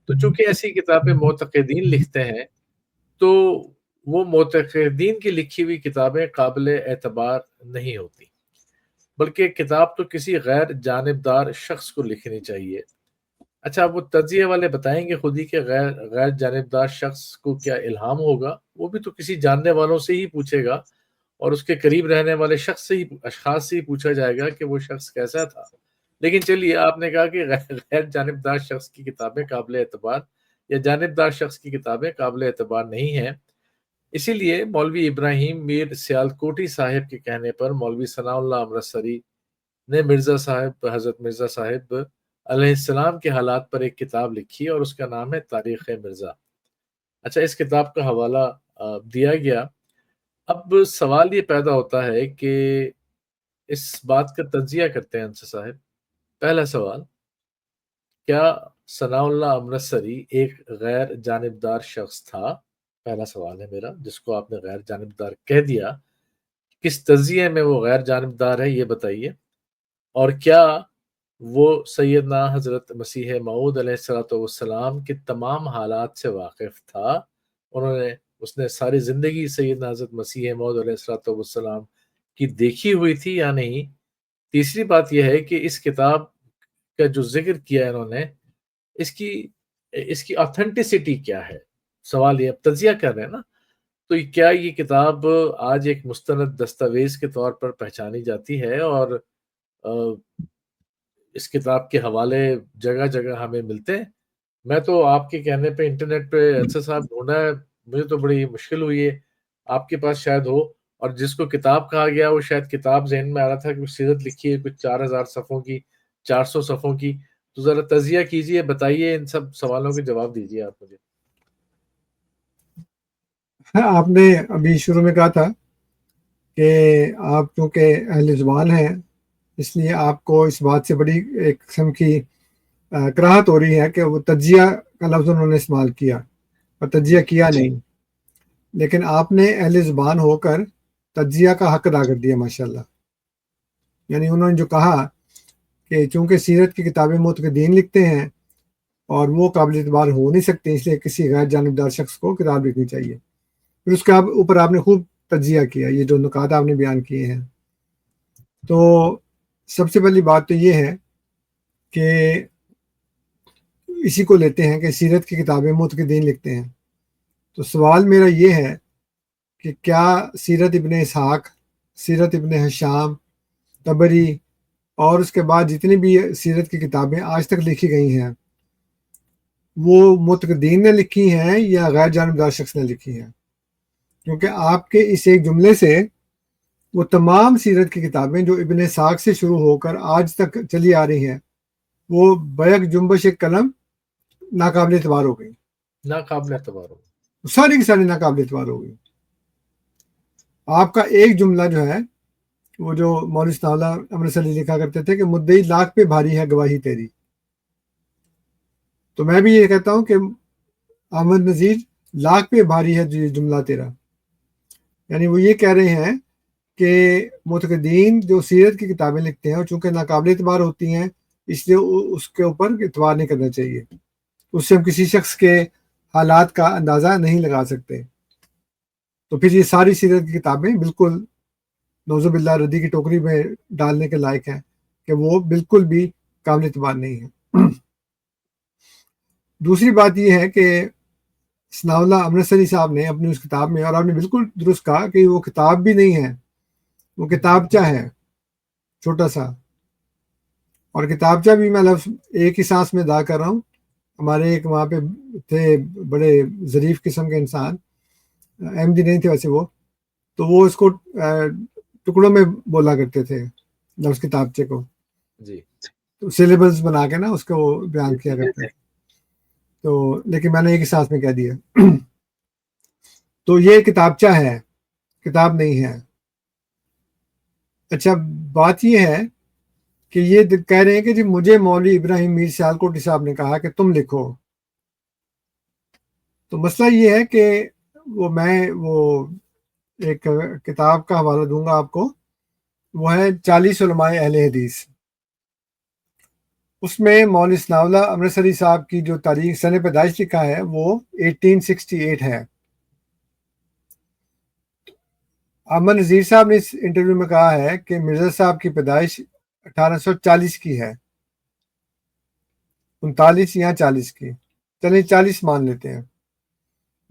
تو چونکہ ایسی کتابیں معتقدین لکھتے ہیں، تو وہ معتقدین کی لکھی ہوئی کتابیں قابل اعتبار نہیں ہوتی، بلکہ کتاب تو کسی غیر جانبدار شخص کو لکھنی چاہیے۔ اچھا وہ تجزیے والے بتائیں گے خود ہی کہ غیر جانبدار شخص کو کیا الہام ہوگا؟ وہ بھی تو کسی جاننے والوں سے ہی پوچھے گا، اور اس کے قریب رہنے والے اشخاص سے ہی پوچھا جائے گا کہ وہ شخص کیسا تھا۔ لیکن چلیے، آپ نے کہا کہ غیر جانبدار شخص کی کتابیں قابل اعتبار یا جانبدار شخص کی کتابیں قابل اعتبار نہیں ہیں، اسی لیے مولوی ابراہیم میر سیالکوٹی صاحب کے کہنے پر مولوی ثناء اللہ امرتسری نے مرزا صاحب حضرت مرزا صاحب علیہ السلام کے حالات پر ایک کتاب لکھی اور اس کا نام ہے تاریخ مرزا۔ اچھا، اس کتاب کا حوالہ دیا گیا۔ اب سوال یہ پیدا ہوتا ہے کہ اس بات کا تجزیہ کرتے ہیں انصر صاحب۔ پہلا سوال، کیا ثناء اللہ امرتسری ایک غیر جانبدار شخص تھا؟ پہلا سوال ہے میرا، جس کو آپ نے غیر جانبدار کہہ دیا، کس تجزیے میں وہ غیر جانبدار ہے یہ بتائیے۔ اور کیا وہ سیدنا حضرت مسیح موعود علیہ الصلوۃ والسلام کے تمام حالات سے واقف تھا؟ اس نے ساری زندگی سیدنا حضرت مسیح موعود علیہ الصلوۃ والسلام کی دیکھی ہوئی تھی یا نہیں؟ تیسری بات یہ ہے کہ اس کتاب کا جو ذکر کیا انہوں نے، اس کی آتھینٹسٹی کیا ہے؟ سوال یہ، اب تجزیہ کر رہے ہیں نا، تو کیا یہ کتاب آج ایک مستند دستاویز کے طور پر پہچانی جاتی ہے اور اس کتاب کے حوالے جگہ جگہ ہمیں ملتے ہیں؟ میں تو آپ کے کہنے پہ انٹرنیٹ پہ انصر صاحب ڈھونڈا ہے، مجھے تو بڑی مشکل ہوئی ہے، آپ کے پاس شاید ہو۔ اور جس کو کتاب کہا گیا وہ شاید کتاب ذہن میں آ رہا تھا کہ سیرت لکھی ہے کچھ 4000 صفحوں کی، 400 صفحوں کی، تو ذرا تجزیہ کیجئے، بتائیے، ان سب سوالوں کے جواب دیجئے آپ مجھے۔ آپ نے ابھی شروع میں کہا تھا کہ آپ چونکہ اہل زبان ہیں، اس لیے آپ کو اس بات سے بڑی ایک قسم کی کراہت ہو رہی ہے کہ وہ تجزیہ کا لفظ انہوں نے استعمال کیا اور تجزیہ کیا نہیں، لیکن آپ نے اہل زبان ہو کر تجزیہ کا حق ادا کر دیا ماشاءاللہ۔ یعنی انہوں نے جو کہا کہ چونکہ سیرت کی کتابیں معتقدین لکھتے ہیں اور وہ قابل اعتبار ہو نہیں سکتے، اس لیے کسی غیر جانبدار شخص کو کتاب لکھنی چاہیے۔ پھر اس کے اوپر آپ نے خوب تجزیہ کیا، یہ جو نکات آپ نے بیان کیے ہیں۔ تو سب سے پہلی بات تو یہ ہے کہ اسی کو لیتے ہیں کہ سیرت کی کتابیں معتقدین لکھتے ہیں۔ تو سوال میرا یہ ہے کہ کیا سیرت ابن اسحاق، سیرت ابن ہشام، طبری اور اس کے بعد جتنی بھی سیرت کی کتابیں آج تک لکھی گئی ہیں وہ معتقدین نے لکھی ہیں یا غیر جانبدار شخص نے لکھی ہیں؟ کیونکہ آپ کے اس ایک جملے سے وہ تمام سیرت کی کتابیں جو ابن اسحاق سے شروع ہو کر آج تک چلی آ رہی ہیں وہ بیک جنبش قلم ناقابل اعتبار ہو گئی، ناقابل اعتبار ہو، ساری کی ساری ناقابل اعتبار ہو گئی۔ آپ کا ایک جملہ جو ہے وہ جو مولوی ثناء اللہ امرتسری لکھا کرتے تھے کہ مدعی لاکھ پہ بھاری ہے گواہی تیری، تو میں بھی یہ کہتا ہوں کہ احمد نذیر لاکھ پہ بھاری ہے یہ جملہ تیرا۔ یعنی وہ یہ کہہ رہے ہیں کہ معتقدین جو سیرت کی کتابیں لکھتے ہیں اور چونکہ ناقابل اعتبار ہوتی ہیں اس لیے اس کے اوپر اعتبار نہیں کرنا چاہیے، اس سے ہم کسی شخص کے حالات کا اندازہ نہیں لگا سکتے۔ تو پھر یہ ساری سیرت کی کتابیں بالکل نعوذ باللہ ردی کی ٹوکری میں ڈالنے کے لائق ہیں کہ وہ بالکل بھی قابل اعتبار نہیں ہے۔ دوسری بات یہ ہے کہ ثناء اللہ امرتسری صاحب نے اپنی اس کتاب میں، اور آپ نے بالکل درست کہا کہ وہ کتاب بھی نہیں ہے، وہ کتابچہ ہے چھوٹا سا، اور کتابچہ بھی میں لفظ ایک ہی سانس میں ادا کر رہا ہوں۔ ہمارے ایک وہاں پہ تھے بڑے ظریف قسم کے انسان، احمدی نہیں تھے ویسے وہ، تو وہ اس کو ٹکڑوں میں بولا کرتے تھے لفظ کتابچے کو، جی، تو سیلیبلز بنا کے نا اس کو بیان کیا کرتے تھے، تو لیکن میں نے ایک ہی سانس میں کہہ دیا۔ تو یہ کتابچہ ہے، کتاب نہیں ہے۔ اچھا، بات یہ ہے کہ یہ کہہ رہے ہیں کہ جی مجھے مولوی ابراہیم میر سیالکوٹی صاحب نے کہا کہ تم لکھو، تو مسئلہ یہ ہے کہ میں ایک کتاب کا حوالہ دوں گا آپ کو، وہ ہے 40 علماء اہل حدیث۔ اس میں مولوی ثناء اللہ امرتسری صاحب کی جو تاریخ سن پیدائش لکھا ہے وہ 1868 ہے۔ احمد نذیر صاحب نے اس انٹرویو میں کہا ہے کہ مرزا صاحب کی پیدائش 1840 کی ہے، 39 یا 40 کی، چلیں 40 مان لیتے ہیں۔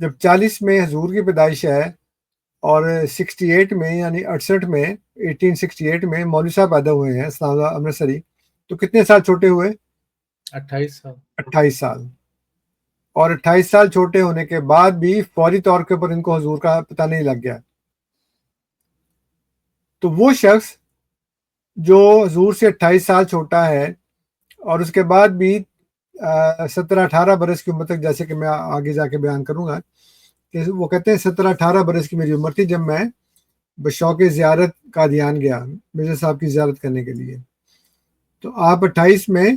جب 40 میں حضور کی پیدائش ہے اور 68 میں یعنی 68 میں 1868 میں مولوی صاحب پیدا ہوئے ہیں ثناء اللہ امرتسری، تو کتنے سال چھوٹے ہوئے؟ 28 سال۔ 28 سال۔ اور 28 سال چھوٹے ہونے کے بعد بھی فوری طور کے اوپر ان کو حضور کا پتہ نہیں لگ گیا. تو وہ شخص جو حضور سے 28 سال چھوٹا ہے اور اس کے بعد بھی 17-18 برس کی عمر تک، جیسے کہ میں آگے جا کے بیان کروں گا کہ وہ کہتے ہیں 17-18 برس کی میری عمر تھی جب میں بشوق زیارت قادیان گیا مرزا صاحب کی زیارت کرنے کے لیے. تو آپ 28 میں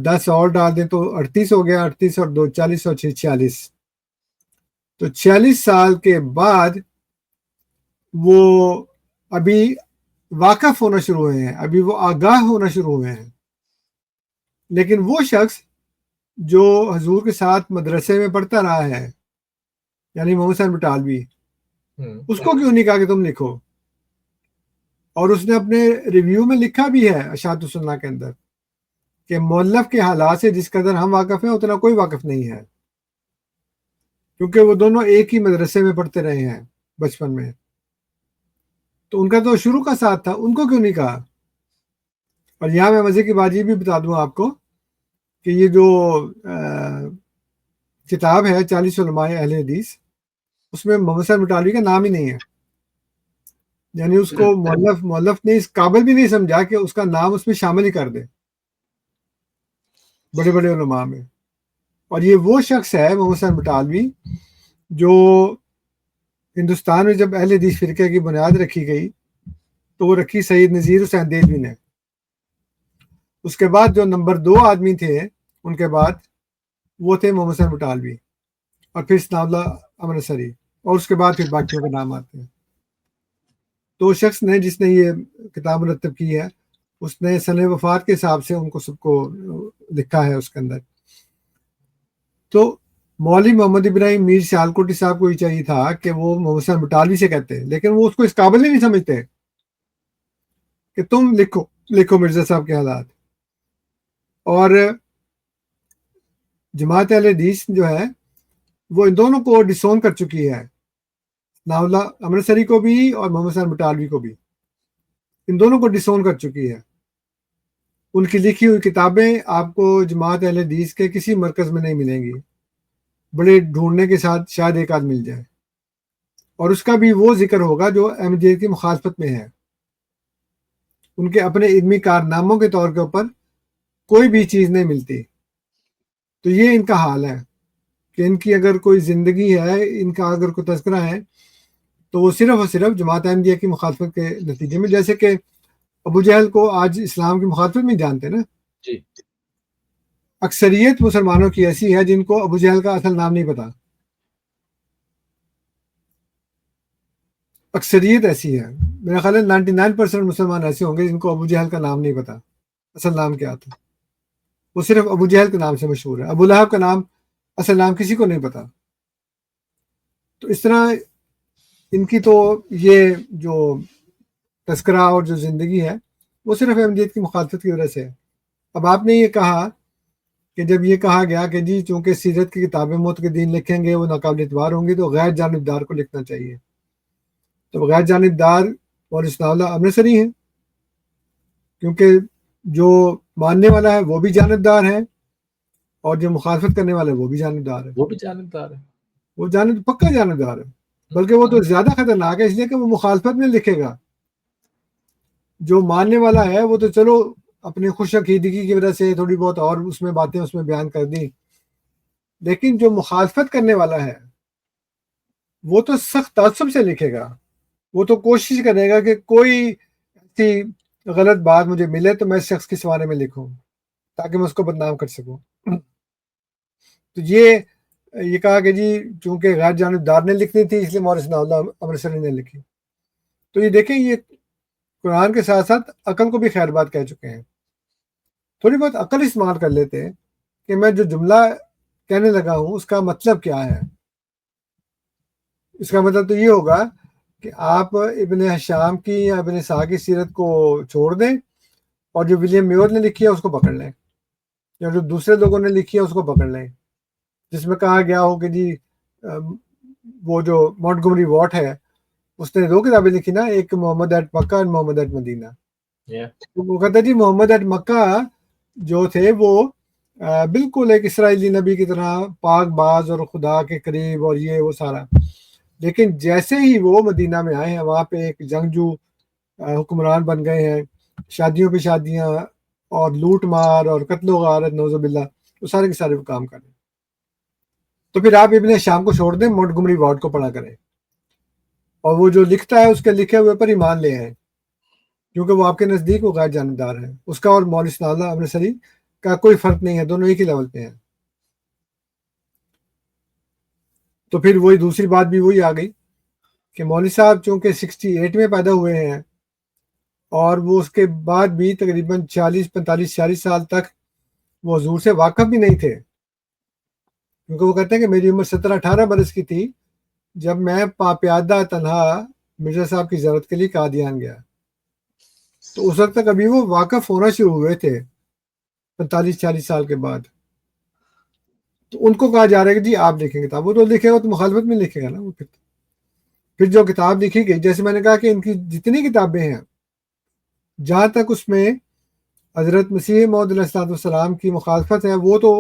10 اور ڈال دیں تو 38 ہو گیا، 38 اور 2 40 اور 6 46. تو 46 سال کے بعد وہ ابھی واقف ہونا شروع ہوئے ہیں، ابھی وہ آگاہ ہونا شروع ہوئے ہیں. لیکن وہ شخص جو حضور کے ساتھ مدرسے میں پڑھتا رہا ہے، یعنی محمد حسین بٹالوی، اس کو کیوں نہیں کہا کہ تم لکھو؟ اور اس نے اپنے ریویو میں لکھا بھی ہے اشاعت السنہ کے اندر کہ مؤلف کے حالات سے جس قدر ہم واقف ہیں اتنا کوئی واقف نہیں ہے، کیونکہ وہ دونوں ایک ہی مدرسے میں پڑھتے رہے ہیں بچپن میں. تو ان کا تو شروع کا ساتھ تھا، ان کو کیوں نہیں کہا؟ اور یہاں میں مزے کی بات یہ بھی بتا دوں آپ کو کہ یہ جو کتاب ہے 40 علماء اہل حدیث، اس میں محمد حسین بٹالوی کا نام ہی نہیں ہے. یعنی اس کو مؤلف نے اس قابل بھی نہیں سمجھا کہ اس کا نام اس میں شامل ہی کر دے بڑے بڑے علماء میں. اور یہ وہ شخص ہے محمد حسین بٹالوی جو ہندوستان میں جب اہل حدیث فرقے کی بنیاد رکھی گئی تو وہ رکھی سید نذیر حسین دہلوی نے. اس کے بعد جو نمبر 2 آدمی تھے ان کے بعد وہ تھے محمد حسین بٹالوی اور پھر ثناء اللہ امرتسری، اور اس کے بعد پھر باقیوں کے نام آتے ہیں. تو شخص نے جس نے یہ کتاب مرتب کی ہے اس نے سن وفات کے حساب سے ان کو سب کو لکھا ہے اس کے اندر. تو مولوی محمد ابراہیم میر سیالکوٹی صاحب کو یہ چاہیے تھا کہ وہ محمد حسین بٹالوی سے کہتے ہیں، لیکن وہ اس کو اس قابل ہی نہیں سمجھتے کہ تم لکھو مرزا صاحب کے حالات. اور جماعت اہل حدیث جو ہے وہ ان دونوں کو ڈسون کر چکی ہے، ثناء اللہ امرتسری کو بھی اور محمد حسین بٹالوی کو بھی، ان دونوں کو ڈسون کر چکی ہے. ان کی لکھی ہوئی کتابیں آپ کو جماعت اہل حدیث کے کسی مرکز میں نہیں ملیں گی، بڑے ڈھونڈنے کے ساتھ شاید ایک آدھ مل جائے، اور اس کا بھی وہ ذکر ہوگا جو احمدیت کی مخالفت میں ہے. ان کے اپنے علمی کارناموں کے طور کے اوپر کوئی بھی چیز نہیں ملتی. تو یہ ان کا حال ہے کہ ان کی اگر کوئی زندگی ہے، ان کا اگر کوئی تذکرہ ہے تو وہ صرف اور صرف جماعت احمدیہ کی مخالفت کے نتیجے میں، جیسے کہ ابو جہل کو آج اسلام کی مخالفت میں جانتے نا. جی. اکثریت مسلمانوں کی ایسی ہے جن کو ابو جہل کا اصل نام نہیں پتا. اکثریت ایسی ہے، میرا خیال ہے 99% مسلمان ایسے ہوں گے جن کو ابو جہل کا نام نہیں پتا اصل نام کیا تھا. وہ صرف ابو جہل کے نام سے مشہور ہے، ابو لہب کا نام اصل نام کسی کو نہیں پتا. تو اس طرح ان کی تو یہ جو تذکرہ اور جو زندگی ہے وہ صرف احمدیت کی مخالفت کی وجہ سے ہے. اب آپ نے یہ کہا کہ جب یہ کہا گیا کہ جی چونکہ سیرت کی کتابیں معتقدین لکھیں گے وہ ناقابل اعتبار ہوں گی تو غیر جانبدار کو لکھنا چاہیے. تو غیر جانبدار اور ثناء اللہ امرتسری ہیں، کیونکہ جو ماننے والا ہے وہ بھی جانبدار ہے اور جو مخالفت کرنے والا ہے وہ بھی جانبدار ہے. وہ بھی جانبدار ہے، وہ پکا جانبدار ہے، بلکہ وہ تو زیادہ خطرناک ہے اس لیے کہ وہ مخالفت میں لکھے گا. جو ماننے والا ہے وہ تو چلو اپنی خوش عقیدگی کی وجہ سے تھوڑی بہت اور اس میں باتیں اس میں بیان کر دیں، لیکن جو مخالفت کرنے والا ہے وہ تو سخت تعصب سے لکھے گا. وہ تو کوشش کرے گا کہ کوئی ایسی غلط بات مجھے ملے تو میں اس شخص کے سوانے میں لکھوں تاکہ میں اس کو بدنام کر سکوں. تو یہ کہا کہ جی چونکہ غیر جانبدار نے لکھنی تھی اس لیے مولوی ثناء اللہ امرتسری نے لکھی. تو یہ دیکھیں یہ قرآن کے ساتھ ساتھ عقل کو بھی خیر بات کہہ چکے ہیں. تھوڑی بہت عقل استعمال کر لیتے ہیں کہ میں جو جملہ کہنے لگا ہوں اس کا مطلب کیا ہے. اس کا مطلب تو یہ ہوگا کہ آپ ابن ہشام کی یا ابن اسحاق کی سیرت کو چھوڑ دیں اور جو ولیم میور نے لکھی ہے اس کو پکڑ لیں، یا جو دوسرے لوگوں نے لکھی ہے اس کو پکڑ لیں، جس میں کہا گیا ہو کہ جی وہ جو مونٹگومری واٹ ہے اس نے 2 کتابیں لکھی نا، ایک محمد ایٹ مکہ اور محمد ایٹ مدینہ. وہ کہتا ہے جی محمد ایٹ مکہ جو تھے وہ بالکل ایک اسرائیلی نبی کی طرح پاک باز اور خدا کے قریب اور یہ وہ سارا. لیکن جیسے ہی وہ مدینہ میں آئے ہیں وہاں پہ ایک جنگجو حکمران بن گئے ہیں، شادیوں پہ شادیاں اور لوٹ مار اور قتل و غارت نعوذ باللہ، وہ سارے کے سارے وہ کام کر رہے ہیں. تو پھر آپ ابن شام کو چھوڑ دیں، مونٹگومری وارڈ کو پڑھا کریں، اور وہ جو لکھتا ہے اس کے لکھے ہوئے پر ایمان لے آئیں، کیونکہ وہ آپ کے نزدیک وہ غیر جانبدار ہے. اس کا اور مولوی ثناء اللہ امرتسری کا کوئی فرق نہیں ہے، دونوں ایک ہی لیول پہ ہیں. تو پھر وہی دوسری بات بھی وہی آ گئی کہ مولوی صاحب چونکہ 68 میں پیدا ہوئے ہیں اور وہ اس کے بعد بھی تقریباً 45 سال تک وہ حضور سے واقف بھی نہیں تھے، کیونکہ وہ کہتے ہیں کہ میری عمر 17-18 برس کی تھی جب میں پاپیادہ تنہا مرزا صاحب کی زیارت کے لیے قادیان گیا. تو اس وقت تک ابھی وہ واقف ہونا شروع ہوئے تھے 45-40 سال کے بعد. تو ان کو کہا جا رہا ہے کہ جی آپ لکھیں کتاب. وہ تو لکھے گا تو مخالفت میں لکھے گا نا. وہ پھر جو کتاب لکھی گئی، جیسے میں نے کہا کہ ان کی جتنی کتابیں ہیں، جہاں تک اس میں حضرت مسیح موعود علیہ السلام کی مخالفت ہے وہ تو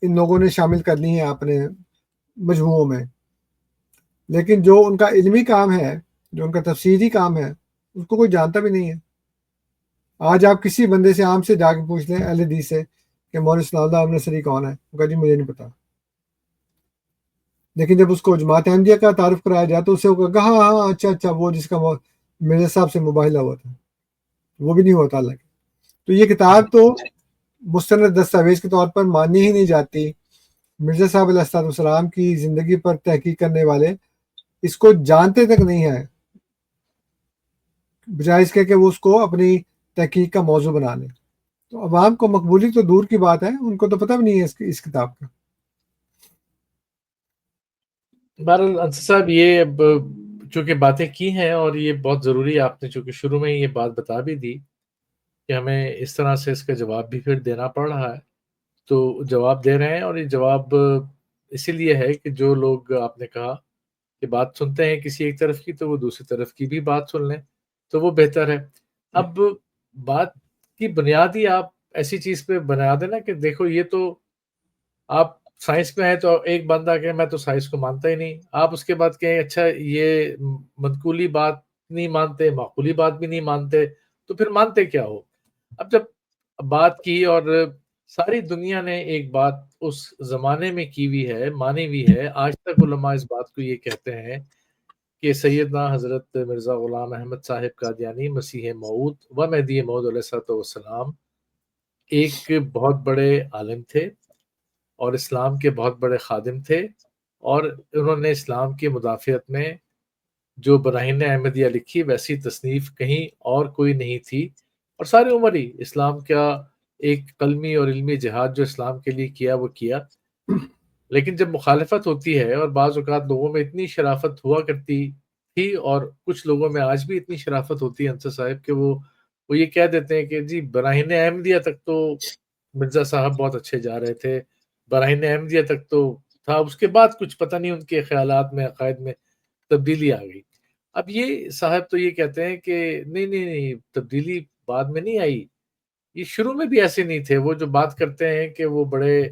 ان لوگوں نے شامل کر لی ہیں اپنے مجموعوں میں، لیکن جو ان کا علمی کام ہے، جو ان کا تفسیری کام ہے، اس کو کوئی جانتا بھی نہیں ہے. آج آپ کسی بندے سے عام سے جا کے پوچھ لیں اہل حدیث سے کہ مولوی ثناء اللہ امرتسری کون ہے، وہ کہا جی مجھے نہیں پتا. لیکن جب اس کو جماعت احمدیہ کا تعارف کرایا جائے تو اسے وہ کہا ہاں ہاں اچھا وہ جس کا مرزا صاحب سے مباہلہ ہوا تھا، وہ بھی نہیں ہوتا اللہ کے. تو یہ کتاب تو مستند دستاویز کے طور پر مانی ہی نہیں جاتی. مرزا صاحب علیہ السلام کی زندگی پر تحقیق کرنے والے اس کو جانتے تک نہیں ہیں، بجائے اس کے کہ وہ اس کو اپنی تحقیق کا موضوع بنا لیں. تو عوام کو مقبولی تو دور کی بات ہے، ان کو تو پتہ بھی نہیں ہے اس کتاب کا. بہرحال انصر صاحب یہ اب چونکہ باتیں کی ہیں اور یہ بہت ضروری ہے، آپ نے چونکہ شروع میں یہ بات بتا بھی دی کہ ہمیں اس طرح سے اس کا جواب بھی پھر دینا پڑ رہا ہے، تو جواب دے رہے ہیں. اور یہ جواب اسی لیے ہے کہ جو لوگ آپ نے کہا کہ بات سنتے ہیں کسی ایک طرف کی تو وہ دوسری طرف کی بھی بات سن لیں تو وہ بہتر ہے. اب بات کی بنیاد ہی آپ ایسی چیز پہ بنا دینا کہ دیکھو یہ تو آپ سائنس میں ہے تو ایک بندہ کہ میں تو سائنس کو مانتا ہی نہیں، آپ اس کے بعد کہیں اچھا یہ منقولی بات نہیں مانتے، معقولی بات بھی نہیں مانتے، تو پھر مانتے کیا ہو؟ اب جب بات کی اور ساری دنیا نے ایک بات اس زمانے میں کی ہوئی ہے، مانی ہوئی ہے، آج تک علماء اس بات کو یہ کہتے ہیں کہ سیدنا حضرت مرزا غلام احمد صاحب قادیانی مسیح موعود و مہدی موعود علیہ السلام ایک بہت بڑے عالم تھے اور اسلام کے بہت بڑے خادم تھے، اور انہوں نے اسلام کی مدافعت میں جو براہین احمدیہ لکھی ویسی تصنیف کہیں اور کوئی نہیں تھی، اور ساری عمر ہی اسلام کا ایک قلمی اور علمی جہاد جو اسلام کے لیے کیا وہ کیا. لیکن جب مخالفت ہوتی ہے اور بعض اوقات لوگوں میں اتنی شرافت ہوا کرتی تھی اور کچھ لوگوں میں آج بھی اتنی شرافت ہوتی ہے انصر صاحب کہ وہ یہ کہہ دیتے ہیں کہ جی براہین احمدیہ تک تو مرزا صاحب بہت اچھے جا رہے تھے، براہین احمدیہ تک تو تھا، اس کے بعد کچھ پتہ نہیں ان کے خیالات میں عقائد میں تبدیلی آ گئی. اب یہ صاحب تو یہ کہتے ہیں کہ نہیں نہیں نہیں تبدیلی بعد میں نہیں آئی، یہ شروع میں بھی ایسے نہیں تھے. وہ جو بات کرتے ہیں کہ وہ بڑے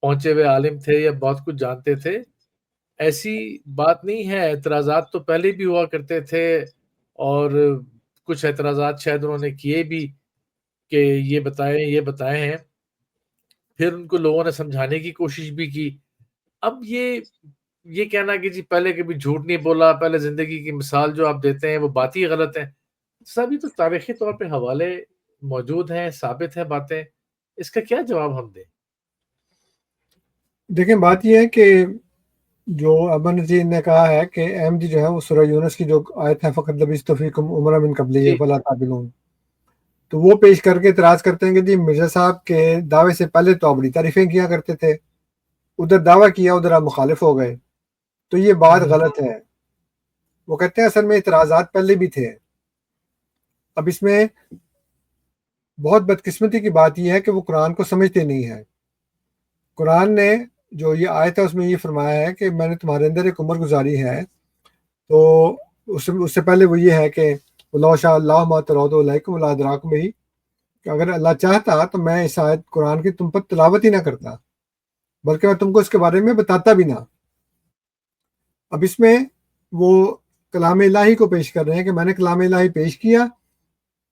پہنچے ہوئے عالم تھے یا بہت کچھ جانتے تھے، ایسی بات نہیں ہے. اعتراضات تو پہلے بھی ہوا کرتے تھے اور کچھ اعتراضات شاید انہوں نے کیے بھی کہ یہ بتائے ہیں، پھر ان کو لوگوں نے سمجھانے کی کوشش بھی کی. اب یہ کہنا کہ جی پہلے کبھی جھوٹ نہیں بولا، پہلے زندگی کی مثال جو آپ دیتے ہیں وہ بات ہی غلط ہے. سبھی تو تاریخی طور پہ حوالے موجود ہیں، ثابت ہیں باتیں، اس کا کیا جواب ہم دیں؟ دیکھیں بات یہ ہے کہ جو ابن جی نے کہا ہے کہ احمدی جو ہے وہ سورہ یونس کی جو آیت ہے فقط لبثت فیکم عمرا من قبلی جی فلا تعقلون، تو وہ پیش کر کے اعتراض کرتے ہیں کہ جی مرزا صاحب کے دعوے سے پہلے تو آپ بڑی تعریفیں کیا کرتے تھے، ادھر دعویٰ کیا ادھر آپ مخالف ہو گئے، تو یہ بات غلط ہے. وہ کہتے ہیں اصل میں اعتراضات پہلے بھی تھے. اب اس میں بہت بدقسمتی کی بات یہ ہے کہ وہ قرآن کو سمجھتے نہیں ہیں. قرآن نے جو یہ آیت ہے اس میں یہ فرمایا ہے کہ میں نے تمہارے اندر ایک عمر گزاری ہے، تو اس سے پہلے وہ یہ ہے کہ اللہ شاء اللہ ما ترود علیکم ولا ادراکم بھی، کہ اگر اللہ چاہتا تو میں اس آیت قرآن کی تم پر تلاوت ہی نہ کرتا، بلکہ میں تم کو اس کے بارے میں بتاتا بھی نہ۔ اب اس میں وہ کلام الہی کو پیش کر رہے ہیں کہ میں نے کلام الہی پیش کیا،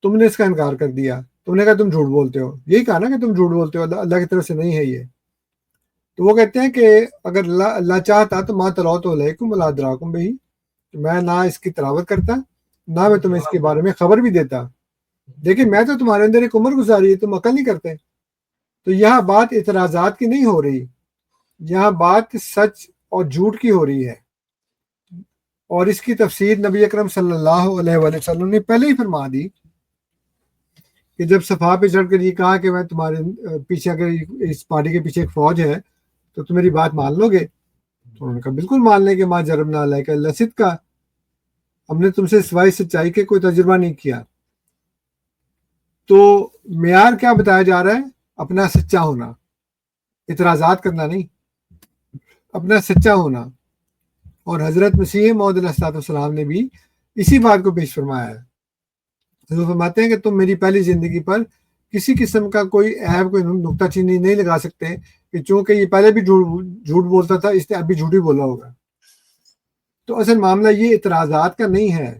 تم نے اس کا انکار کر دیا، تم نے کہا تم جھوٹ بولتے ہو، یہی کہا نا کہ تم جھوٹ بولتے ہو، اللہ کی طرف سے نہیں ہے یہ۔ تو وہ کہتے ہیں کہ اگر اللہ چاہتا تو ما تلوت علیکم ولا ادراکم بہ، میں نہ اس کی تلاوت کرتا، نہ میں تمہیں اس کے بارے میں خبر بھی دیتا، لیکن میں تو تمہارے اندر ایک عمر گزاری ہے، تم عقل نہیں کرتے۔ تو یہاں بات اعتراضات کی نہیں ہو رہی، یہاں بات سچ اور جھوٹ کی ہو رہی ہے، اور اس کی تفسیر نبی اکرم صلی اللہ علیہ وآلہ وسلم نے پہلے ہی فرما دی کہ جب صفا پہ چڑھ کر یہ کہا کہ میں تمہارے پیچھے، اگر اس پارٹی کے پیچھے ایک فوج ہے تو تم میری بات مان لو گے؟ تو انہوں نے کہا بالکل مان لیں گے، ما جربنا علیک الا صدقا، ہم نے تم سے سوائے سچائی کے کوئی تجربہ نہیں کیا۔ تو معیار کیا بتایا جا رہا ہے؟ اپنا سچا ہونا، اعتراضات کرنا نہیں، اپنا سچا ہونا۔ اور حضرت مسیح موعود علیہ السلام نے بھی اسی بات کو پیش فرمایا ہے۔ حضور فرماتے ہیں کہ تم میری پہلی زندگی پر کسی قسم کا کوئی عیب، کوئی نکتہ چینی نہیں لگا سکتے کہ چونکہ یہ پہلے بھی جھوٹ بولتا تھا، اس نے اب بھی جھوٹ ہی بولا ہوگا۔ تو اصل معاملہ یہ اعتراضات کا نہیں ہے۔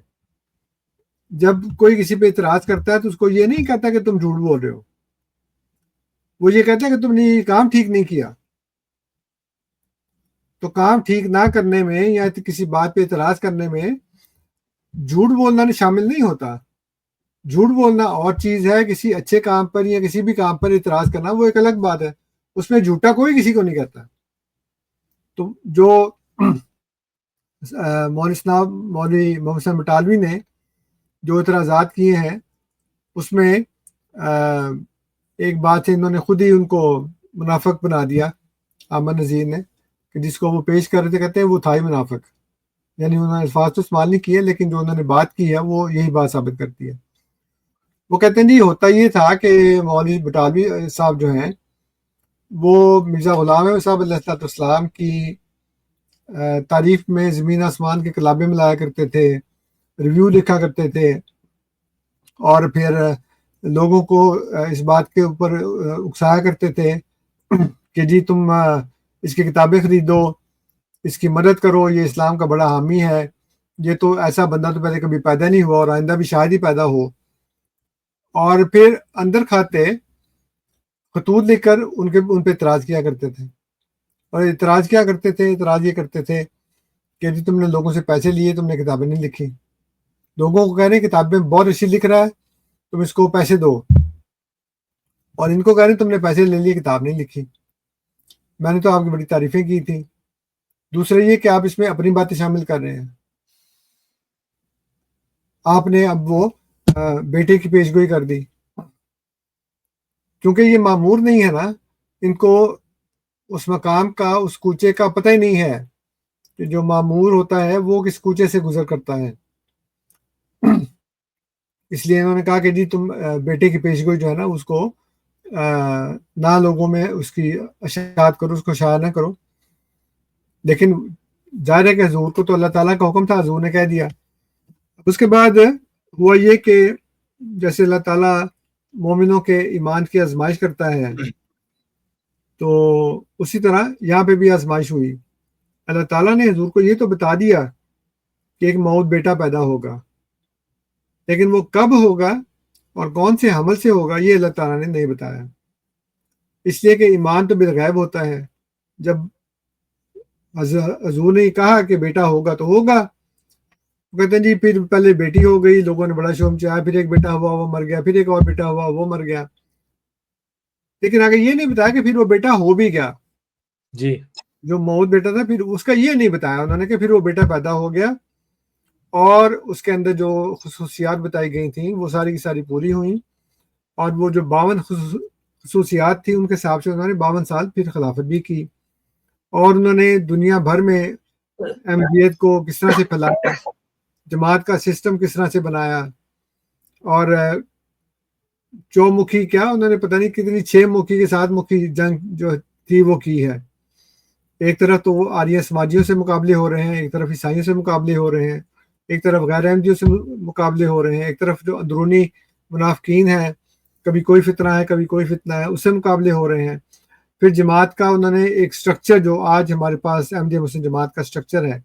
جب کوئی کسی پہ اعتراض کرتا ہے تو اس کو یہ نہیں کہتا کہ تم جھوٹ بول رہے ہو، وہ یہ کہتا ہے کہ تم نے یہ کام ٹھیک نہیں کیا۔ تو کام ٹھیک نہ کرنے میں یا کسی بات پہ اعتراض کرنے میں جھوٹ بولنا شامل نہیں ہوتا۔ جھوٹ بولنا اور چیز ہے، کسی اچھے کام پر یا کسی بھی کام پر اعتراض کرنا وہ ایک الگ بات ہے، اس میں جھوٹا کوئی کسی کو نہیں کہتا۔ تو جو مولوی محمد حسن بٹالوی نے جو اعتراضات کیے ہیں اس میں ایک بات ہے، انہوں نے خود ہی ان کو منافق بنا دیا احمد نذیر نے، کہ جس کو وہ پیش کر رہے تھے کہتے ہیں وہ تھا ہی منافق، یعنی انہوں نے الفاظ تو استعمال نہیں کیے لیکن جو انہوں نے بات کی ہے وہ یہی بات ثابت کرتی ہے۔ وہ کہتے ہیں جی ہوتا یہ تھا کہ مولوی بٹالوی صاحب جو ہیں وہ مرزا غلام احمد صاحب علیہ السلام کی تعریف میں زمین آسمان کے کلابیں ملایا کرتے تھے، ریویو لکھا کرتے تھے، اور پھر لوگوں کو اس بات کے اوپر اکسایا کرتے تھے کہ جی تم اس کی کتابیں خریدو، اس کی مدد کرو، یہ اسلام کا بڑا حامی ہے، یہ تو ایسا بندہ تو پہلے کبھی پیدا نہیں ہوا اور آئندہ بھی شاید ہی پیدا ہو۔ اور پھر اندر کھاتے خطوط لکھ کر ان پہ اعتراض کیا کرتے تھے، اور اعتراض کیا کرتے تھے، اعتراض یہ کرتے تھے کہ جی تم نے لوگوں سے پیسے لیے، تم نے کتابیں نہیں لکھی، لوگوں کو کہہ رہے ہیں کتابیں بہت اچھی لکھ رہا ہے، تم اس کو پیسے دو، اور ان کو کہہ رہے ہیں تم نے پیسے لے لیے، کتاب نہیں لکھی، میں نے تو آپ کی بڑی تعریفیں کی تھی۔ دوسرا یہ کہ آپ اس میں اپنی باتیں شامل کر رہے ہیں، آپ نے اب وہ بیٹے کی پیشگوئی کر دی، کیونکہ یہ معمور نہیں ہے نا، ان کو اس مقام کا، اس کوچے کا پتہ ہی نہیں ہے کہ جو معمور ہوتا ہے وہ کس کوچے سے گزر کرتا ہے۔ اس لیے انہوں نے کہا کہ جی تم بیٹے کی پیشگوئی جو ہے نا اس کو نہ لوگوں میں اس کی اشاعت کرو، اس کو شائع نہ کرو۔ لیکن ظاہر ہے کہ حضور کو تو اللہ تعالیٰ کا حکم تھا، حضور نے کہہ دیا۔ اس کے بعد ہوا یہ کہ جیسے اللہ تعالیٰ مومنوں کے ایمان کی آزمائش کرتا ہے، تو اسی طرح یہاں پہ بھی آزمائش ہوئی۔ اللہ تعالیٰ نے حضور کو یہ تو بتا دیا کہ ایک موعود بیٹا پیدا ہوگا، لیکن وہ کب ہوگا اور کون سے حمل سے ہوگا یہ اللہ تعالیٰ نے نہیں بتایا، اس لیے کہ ایمان تو بالغیب ہوتا ہے۔ جب حضور نے کہا کہ بیٹا ہوگا تو ہوگا، کہتے ہیں جی پھر پہلے بیٹی ہو گئی، لوگوں نے بڑا شوم چاہا، پھر ایک بیٹا ہوا وہ مر گیا، پھر ایک اور بیٹا ہوا وہ مر گیا، لیکن آگے یہ نہیں بتایا کہ پھر وہ بیٹا ہو بھی گیا۔ جی جو موعود بیٹا تھا پھر اس کا یہ نہیں بتایا انہوں نے کہ پھر وہ بیٹا پیدا ہو گیا، اور اس کے اندر جو خصوصیات بتائی گئی تھیں وہ ساری کی ساری پوری ہوئیں، اور وہ جو 52 خصوصیات تھی ان کے حساب سے انہوں نے 52 سال پھر خلافت بھی کی، اور انہوں نے دنیا بھر میں احمدیت کو کس طرح سے پھیلایا، جماعت کا سسٹم کس طرح سے بنایا، اور چومکھی کیا انہوں نے پتہ نہیں کتنی 6 مکھی کے 7 مکھی جنگ جو تھی وہ کی ہے۔ ایک طرف تو وہ آریہ سماجیوں سے مقابلے ہو رہے ہیں، ایک طرف عیسائیوں سے مقابلے ہو رہے ہیں، ایک طرف غیر احمدیوں سے مقابلے ہو رہے ہیں، ایک طرف جو اندرونی منافقین ہیں کبھی کوئی فتنہ ہے کبھی کوئی فتنہ ہے، اس سے مقابلے ہو رہے ہیں۔ پھر جماعت کا انہوں نے ایک سٹرکچر جو آج ہمارے پاس احمدیہ مسلم جماعت کا سٹرکچر ہے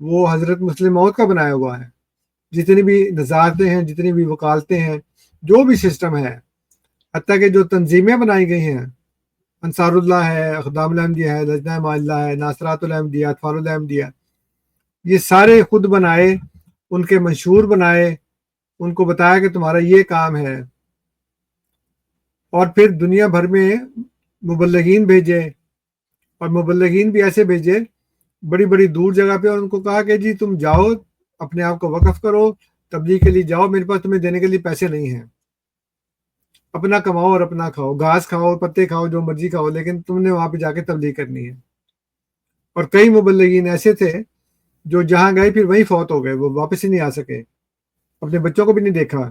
وہ حضرت مسلم موعود کا بنایا ہوا ہے۔ جتنی بھی نظارتیں ہیں، جتنی بھی وکالتیں ہیں، جو بھی سسٹم ہے، حتیٰ کہ جو تنظیمیں بنائی گئی ہیں، انصار اللہ ہے، اقدام الاحمدیہ ہے، لجنہ معلہ ہے، ناصرات الاحمدیہ، اطفال الاحمدیہ، یہ سارے خود بنائے، ان کے منشور بنائے، ان کو بتایا کہ تمہارا یہ کام ہے، اور پھر دنیا بھر میں مبلغین بھیجے، اور مبلغین بھی ایسے بھیجے بڑی بڑی دور جگہ پہ، اور ان کو کہا کہ جی تم جاؤ، اپنے آپ کو وقف کرو، تبلیغ کے لیے جاؤ، میرے پاس تمہیں دینے کے لیے پیسے نہیں ہیں، اپنا کماؤ اور اپنا کھاؤ، گھاس کھاؤ، پتے کھاؤ، جو مرضی کھاؤ، لیکن تم نے وہاں پہ جا کے تبلیغ کرنی ہے۔ اور کئی مبلغین ایسے تھے جو جہاں گئے پھر وہیں فوت ہو گئے، وہ واپس ہی نہیں آ سکے، اپنے بچوں کو بھی نہیں دیکھا،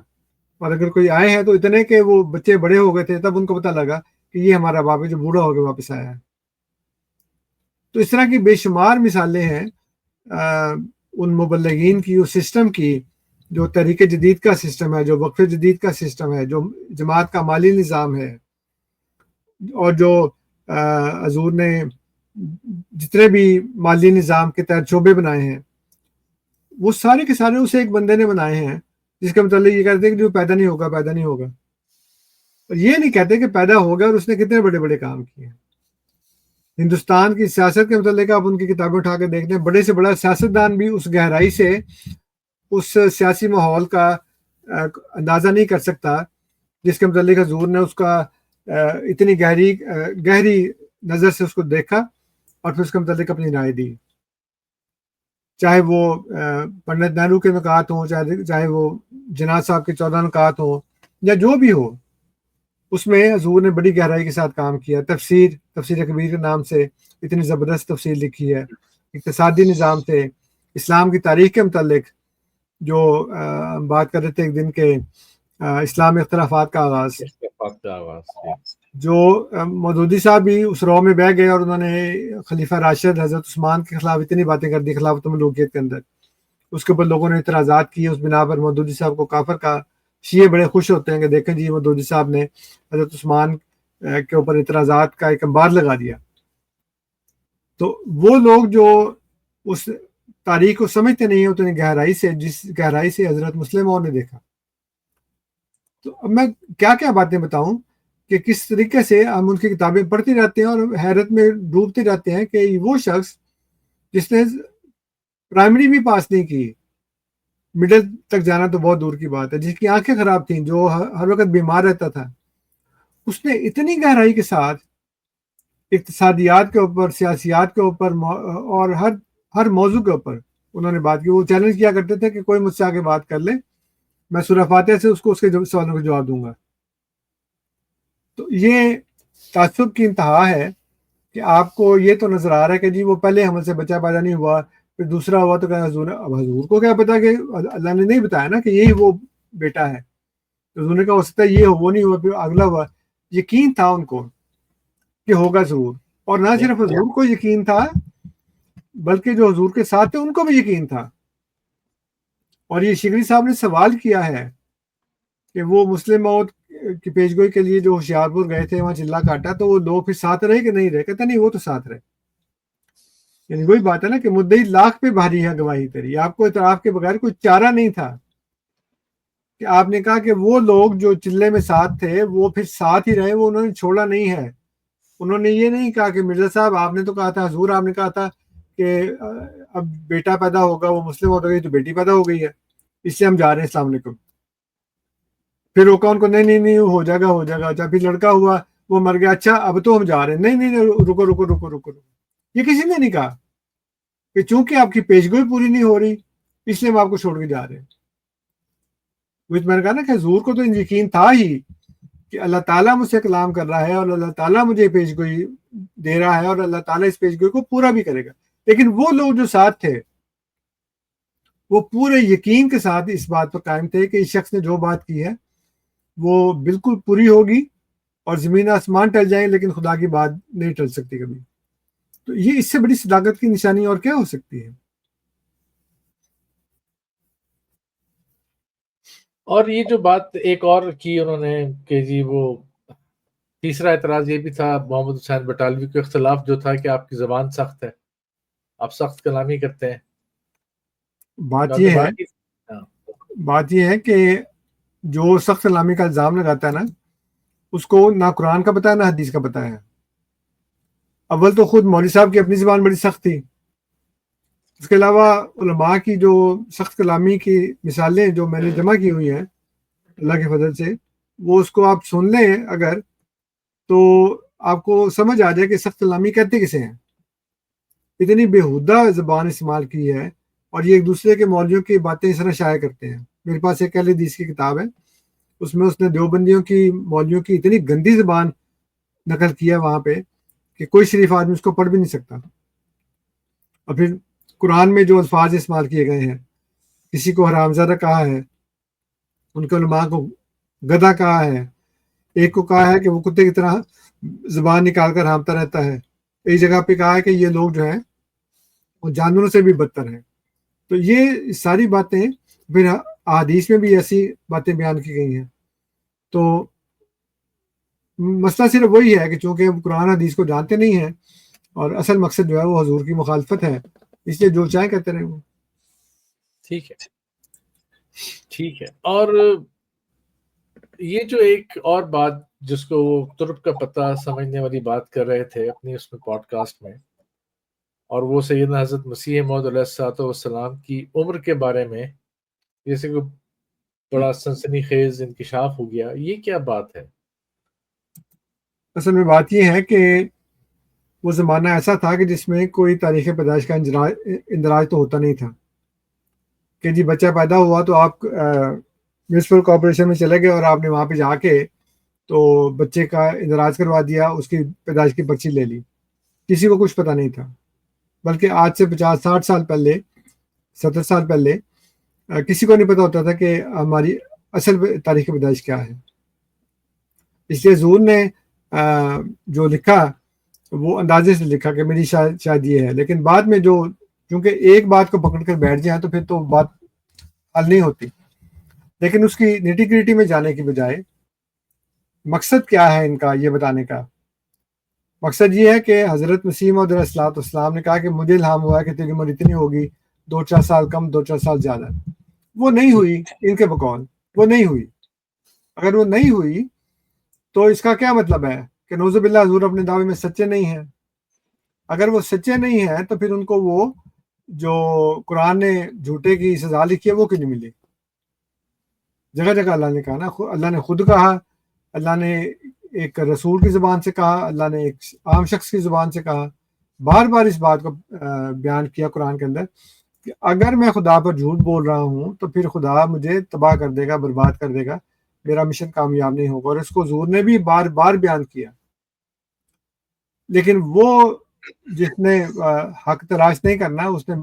اور اگر کوئی آئے ہیں تو اتنے کہ وہ بچے بڑے ہو گئے تھے، تب ان کو پتہ لگا کہ یہ ہمارا باپ ہے جو بوڑھا ہو کے واپس آیا ہے۔ تو اس طرح کی بے شمار مثالیں ہیں ان مبلغین کی، اس سسٹم کی، جو تحریک جدید کا سسٹم ہے، جو وقف جدید کا سسٹم ہے، جو جماعت کا مالی نظام ہے، اور جو حضور نے جتنے بھی مالی نظام کے تحت شعبے بنائے ہیں، وہ سارے کے سارے اسے ایک بندے نے بنائے ہیں، جس کا مطلب یہ کہتے ہیں کہ جو پیدا نہیں ہوگا پیدا نہیں ہوگا، اور یہ نہیں کہتے کہ پیدا ہوگا اور اس نے کتنے بڑے بڑے کام کیے ہیں۔ ہندوستان کی سیاست کے متعلق آپ ان کی کتابیں اٹھا کے دیکھتے ہیں، بڑے سے بڑا سیاستدان بھی اس گہرائی سے اس سیاسی ماحول کا اندازہ نہیں کر سکتا جس کے متعلق حضور نے اس کا اتنی گہری نظر سے اس کو دیکھا اور پھر اس کے متعلق اپنی رائے دی، چاہے وہ پنڈت نہرو کے نکات ہوں، چاہے وہ جناح صاحب کے 14 نکات ہوں، یا جو بھی ہو، اس میں حضور نے بڑی گہرائی کے ساتھ کام کیا۔ تفسیر کبیر کے نام سے اتنی زبردست تفسیر لکھی ہے، اقتصادی نظام سے، اسلام کی تاریخ کے متعلق جو ہم بات کر رہے تھے ایک دن کے اسلام اختلافات کا آغاز، جو مودودی صاحب بھی اس رو میں بہ گئے اور انہوں نے خلیفہ راشد حضرت عثمان کے خلاف اتنی باتیں کر دی خلافت ملوکیت کے اندر، اس کے اوپر لوگوں نے اعتراضات کیے، اس بنا پر مودودی صاحب کو کافر کا، شیعہ بڑے خوش ہوتے ہیں کہ دیکھیں جی مودودی صاحب نے حضرت عثمان کے اوپر اعتراضات کا ایک انبار لگا دیا۔ تو وہ لوگ جو اس تاریخ کو سمجھتے نہیں ہیں اتنی گہرائی سے، جس گہرائی سے حضرت مسلم موعود نے دیکھا، تو اب میں کیا کیا باتیں بتاؤں کہ کس طریقے سے ہم ان کی کتابیں پڑھتے رہتے ہیں اور حیرت میں ڈوبتے رہتے ہیں کہ وہ شخص جس نے پرائمری بھی پاس نہیں کی، مڈل تک جانا تو بہت دور کی بات ہے، جس کی آنکھیں خراب تھیں، جو ہر وقت بیمار رہتا تھا، اس نے اتنی گہرائی کے ساتھ اقتصادیات کے اوپر، سیاسیات کے اوپر، اور ہر موضوع کے اوپر انہوں نے بات کی۔ وہ چیلنج کیا کرتے تھے کہ کوئی مجھ سے آگے بات کر لے، میں سورہ فاتحہ سے اس کو اس کے سوالوں کا جواب دوں گا۔ تو یہ تعصب کی انتہا ہے کہ آپ کو یہ تو نظر آ رہا ہے کہ جی وہ پہلے حمل سے بچہ پیدا نہیں ہوا، پھر دوسرا ہوا تو کہ حضور، اب حضور کو کیا پتا کہ اللہ نے نہیں بتایا نا کہ یہی وہ بیٹا ہے، حضور نے کہا ہو سکتا ہے یہ ہو، وہ نہیں ہوا، پھر اگلا ہوا۔ یقین تھا ان کو کہ ہوگا ضرور، اور نہ صرف حضور کو یقین تھا بلکہ جو حضور کے ساتھ تھے ان کو بھی یقین تھا۔ اور یہ شگری صاحب نے سوال کیا ہے کہ وہ مسلم موت کی پیشگوئی کے لیے جو ہوشیارپور گئے تھے، وہاں چلا کاٹا، تو وہ لوگ پھر ساتھ رہے کہ نہیں رہے؟ کہتا نہیں، وہ تو ساتھ رہے۔ یعنی وہی بات ہے نا کہ مدعی لاکھ پہ بھاری ہے گواہی تیری، آپ کو اعتراف کے بغیر کوئی چارہ نہیں تھا، کہ آپ نے کہا کہ وہ لوگ جو چلے میں ساتھ تھے وہ پھر ساتھ ہی رہے، وہ انہوں نے چھوڑا نہیں ہے۔ انہوں نے یہ نہیں کہا کہ مرزا صاحب آپ نے تو کہا تھا، حضور آپ نے کہا تھا کہ اب بیٹا پیدا ہوگا، وہ مسلم ہو گئی تو بیٹی پیدا ہو گئی ہے، اس لیے ہم جا رہے ہیں، السلام علیکم۔ پھر روکا ان کو، نہیں نہیں نہیں، ہو جائے گا ہو جائے گا۔ اچھا پھر لڑکا ہوا، وہ مر گیا، اچھا اب تو ہم جا رہے ہیں، نہیں نہیں رکو رکو رکو رکو رکو۔ یہ کسی نے نہیں کہا کہ چونکہ آپ کی پیشگوئی پوری نہیں ہو رہی اس لیے ہم آپ کو چھوڑ کے جا رہے ہیں۔ میں نے کہا نا کہ حضور کو تو یقین تھا ہی کہ اللہ تعالیٰ مجھ سے کلام کر رہا ہے اور اللہ تعالیٰ مجھے پیشگوئی دے رہا ہے اور اللہ تعالیٰ اس پیشگوئی کو پورا بھی کرے گا، لیکن وہ لوگ جو ساتھ تھے وہ پورے یقین کے ساتھ اس بات پر قائم تھے کہ اس شخص نے جو بات کی ہے وہ بالکل پوری ہوگی، اور زمین آسمان ٹل جائیں لیکن خدا کی بات نہیں ٹل سکتی کبھی۔ تو یہ اس سے بڑی صداقت کی نشانی اور کیا ہو سکتی ہے؟ اور یہ جو بات ایک اور کی انہوں نے کہ جی وہ تیسرا اعتراض یہ بھی تھا محمد حسین بٹالوی کو اختلاف جو تھا کہ آپ کی زبان سخت ہے، آپ سخت کلامی کرتے ہیں. بات ڈاکٹر یہ ہے بھائی ہاں بات یہ ہے کہ جو سخت کلامی کا الزام لگاتا ہے نا، اس کو نہ قرآن کا پتہ ہے نہ حدیث کا پتہ ہے. اول تو خود مولوی صاحب کی اپنی زبان بڑی سخت تھی، اس کے علاوہ علماء کی جو سخت کلامی کی مثالیں جو میں نے جمع کی ہوئی ہیں اللہ کے فضل سے، وہ اس کو آپ سن لیں اگر، تو آپ کو سمجھ آ جائے کہ سخت کلامی کہتے کسے ہیں. اتنی بےہودہ زبان استعمال کی ہے، اور یہ ایک دوسرے کے مولویوں کی باتیں اس طرح شائع کرتے ہیں. میرے پاس ایک اہل حدیث کی کتاب ہے، اس میں اس نے دیوبندیوں کی مولویوں کی اتنی گندی زبان نقل کی ہے وہاں پہ کہ کوئی شریف آدمی اس کو پڑھ بھی نہیں سکتا. اور پھر قرآن میں جو الفاظ استعمال کیے گئے ہیں، کسی کو حرامزادہ کہا ہے، ان کے علماء کو گدھا کہا ہے، ایک کو کہا ہے کہ وہ کتے کی طرح زبان نکال کر ہانپتا رہتا ہے، ایک جگہ پہ کہا ہے کہ یہ لوگ جو ہیں وہ جانوروں سے بھی بدتر ہیں. تو یہ ساری باتیں پھر احادیث میں بھی ایسی باتیں بیان کی گئی ہیں. تو مسئلہ صرف وہی ہے کہ چونکہ ہم قرآن حدیث کو جانتے نہیں ہیں، اور اصل مقصد جو ہے وہ حضور کی مخالفت ہے، اس لیے جو چاہیں کہتے رہیں وہ. ٹھیک ہے ٹھیک ہے. اور یہ جو ایک اور بات جس کو وہ ترک کا پتہ سمجھنے والی بات کر رہے تھے اپنی اس میں پوڈ کاسٹ میں، اور وہ سیدنا حضرت مسیح موعود علیہ الصلوۃ والسلام کی عمر کے بارے میں جیسے کہ بڑا سنسنی خیز انکشاف ہو گیا، یہ کیا بات ہے؟ اصل میں بات یہ ہے کہ وہ زمانہ ایسا تھا کہ جس میں کوئی تاریخ پیدائش کا اندراج تو ہوتا نہیں تھا کہ جی بچہ پیدا ہوا تو آپ میونسپل کارپوریشن میں چلے گئے اور آپ نے وہاں پہ جا کے تو بچے کا اندراج کروا دیا، اس کی پیدائش کی پرچی لے لی. کسی کو کچھ پتہ نہیں تھا، بلکہ آج سے 50-60 سال پہلے، 70 سال پہلے کسی کو نہیں پتہ ہوتا تھا کہ ہماری اصل تاریخ پیدائش کیا ہے. اس لیے حضور نے جو لکھا وہ اندازے سے لکھا کہ میری شاید یہ ہے، لیکن بعد میں جو چونکہ ایک بات کو پکڑ کر بیٹھ جائیں تو پھر تو بات حل نہیں ہوتی. لیکن اس کی نیٹی گریٹی میں جانے کی بجائے مقصد کیا ہے ان کا یہ بتانے کا، مقصد یہ ہے کہ حضرت مسیح موعود علیہ الصلوۃ والسلام نے کہا کہ مجھے الہام ہوا ہے کہ تیری عمر اتنی ہوگی، 2-4 سال کم 2-4 سال زیادہ. وہ نہیں ٹھیک ہوئی ان کے بقول، وہ نہیں ہوئی. اگر وہ نہیں ہوئی تو اس کا کیا مطلب ہے کہ نعوذ باللہ حضور اپنے دعوے میں سچے نہیں ہیں. اگر وہ سچے نہیں ہیں تو پھر ان کو وہ جو قرآن نے جھوٹے کی سزا لکھی ہے وہ کیوں نہیں ملی؟ جگہ جگہ اللہ نے کہا نا، اللہ نے خود کہا، اللہ نے ایک رسول کی زبان سے کہا، اللہ نے ایک عام شخص کی زبان سے کہا، بار بار اس بات کو بیان کیا قرآن کے اندر کہ اگر میں خدا پر جھوٹ بول رہا ہوں تو پھر خدا مجھے تباہ کر دے گا، برباد کر دے گا، میرا مشن کامیاب نہیں ہوگا. اور اس کو حضور نے بھی بار بار بیان کیا. لیکن وہ جس نے حق تلاش نہیں کرنا، اس نے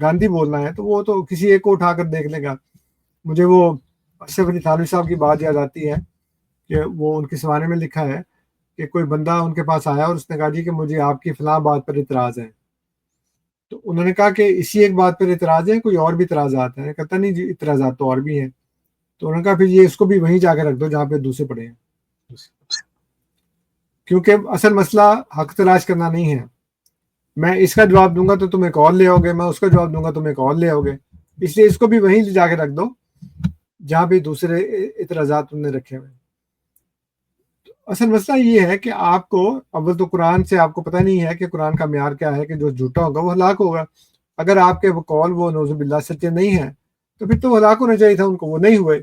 گاندھی بولنا ہے، تو وہ تو کسی ایک کو اٹھا کر دیکھ لے گا. مجھے وہ اشرف علی تھانوی صاحب کی بات یاد آتی ہے کہ وہ ان کے زمانے میں لکھا ہے کہ کوئی بندہ ان کے پاس آیا اور اس نے کہا جی کہ مجھے آپ کی فلاں بات پر اعتراض ہے. تو انہوں نے کہا کہ اسی ایک بات پر اعتراض ہے، کوئی اور بھی اعتراضات ہیں؟ کہتا نہیں جی اعتراضات تو اور بھی ہیں. تو انہوں نے کہا پھر یہ اس کو بھی وہیں جا کے رکھ دو جہاں پہ دوسرے پڑے ہیں، کیونکہ اصل مسئلہ حق تلاش کرنا نہیں ہے. میں اس کا جواب دوں گا تو تم ایک اور لے آؤ گے، میں اس کا جواب دوں گا تم ایک اور لے آؤ گے. اس لیے اس کو بھی وہیں جا کے رکھ دو جہاں بھی دوسرے اعتراضات تم نے رکھے ہوئے. اصل مسئلہ یہ ہے کہ آپ کو اول تو قرآن سے آپ کو پتہ نہیں ہے کہ قرآن کا معیار کیا ہے کہ جو جھوٹا ہوگا وہ ہلاک ہوگا. اگر آپ کے قول وہ نعوذ باللہ سچے نہیں ہیں تو پھر تو ہلاک ہونا چاہیے تھا ان کو، وہ نہیں ہوئے.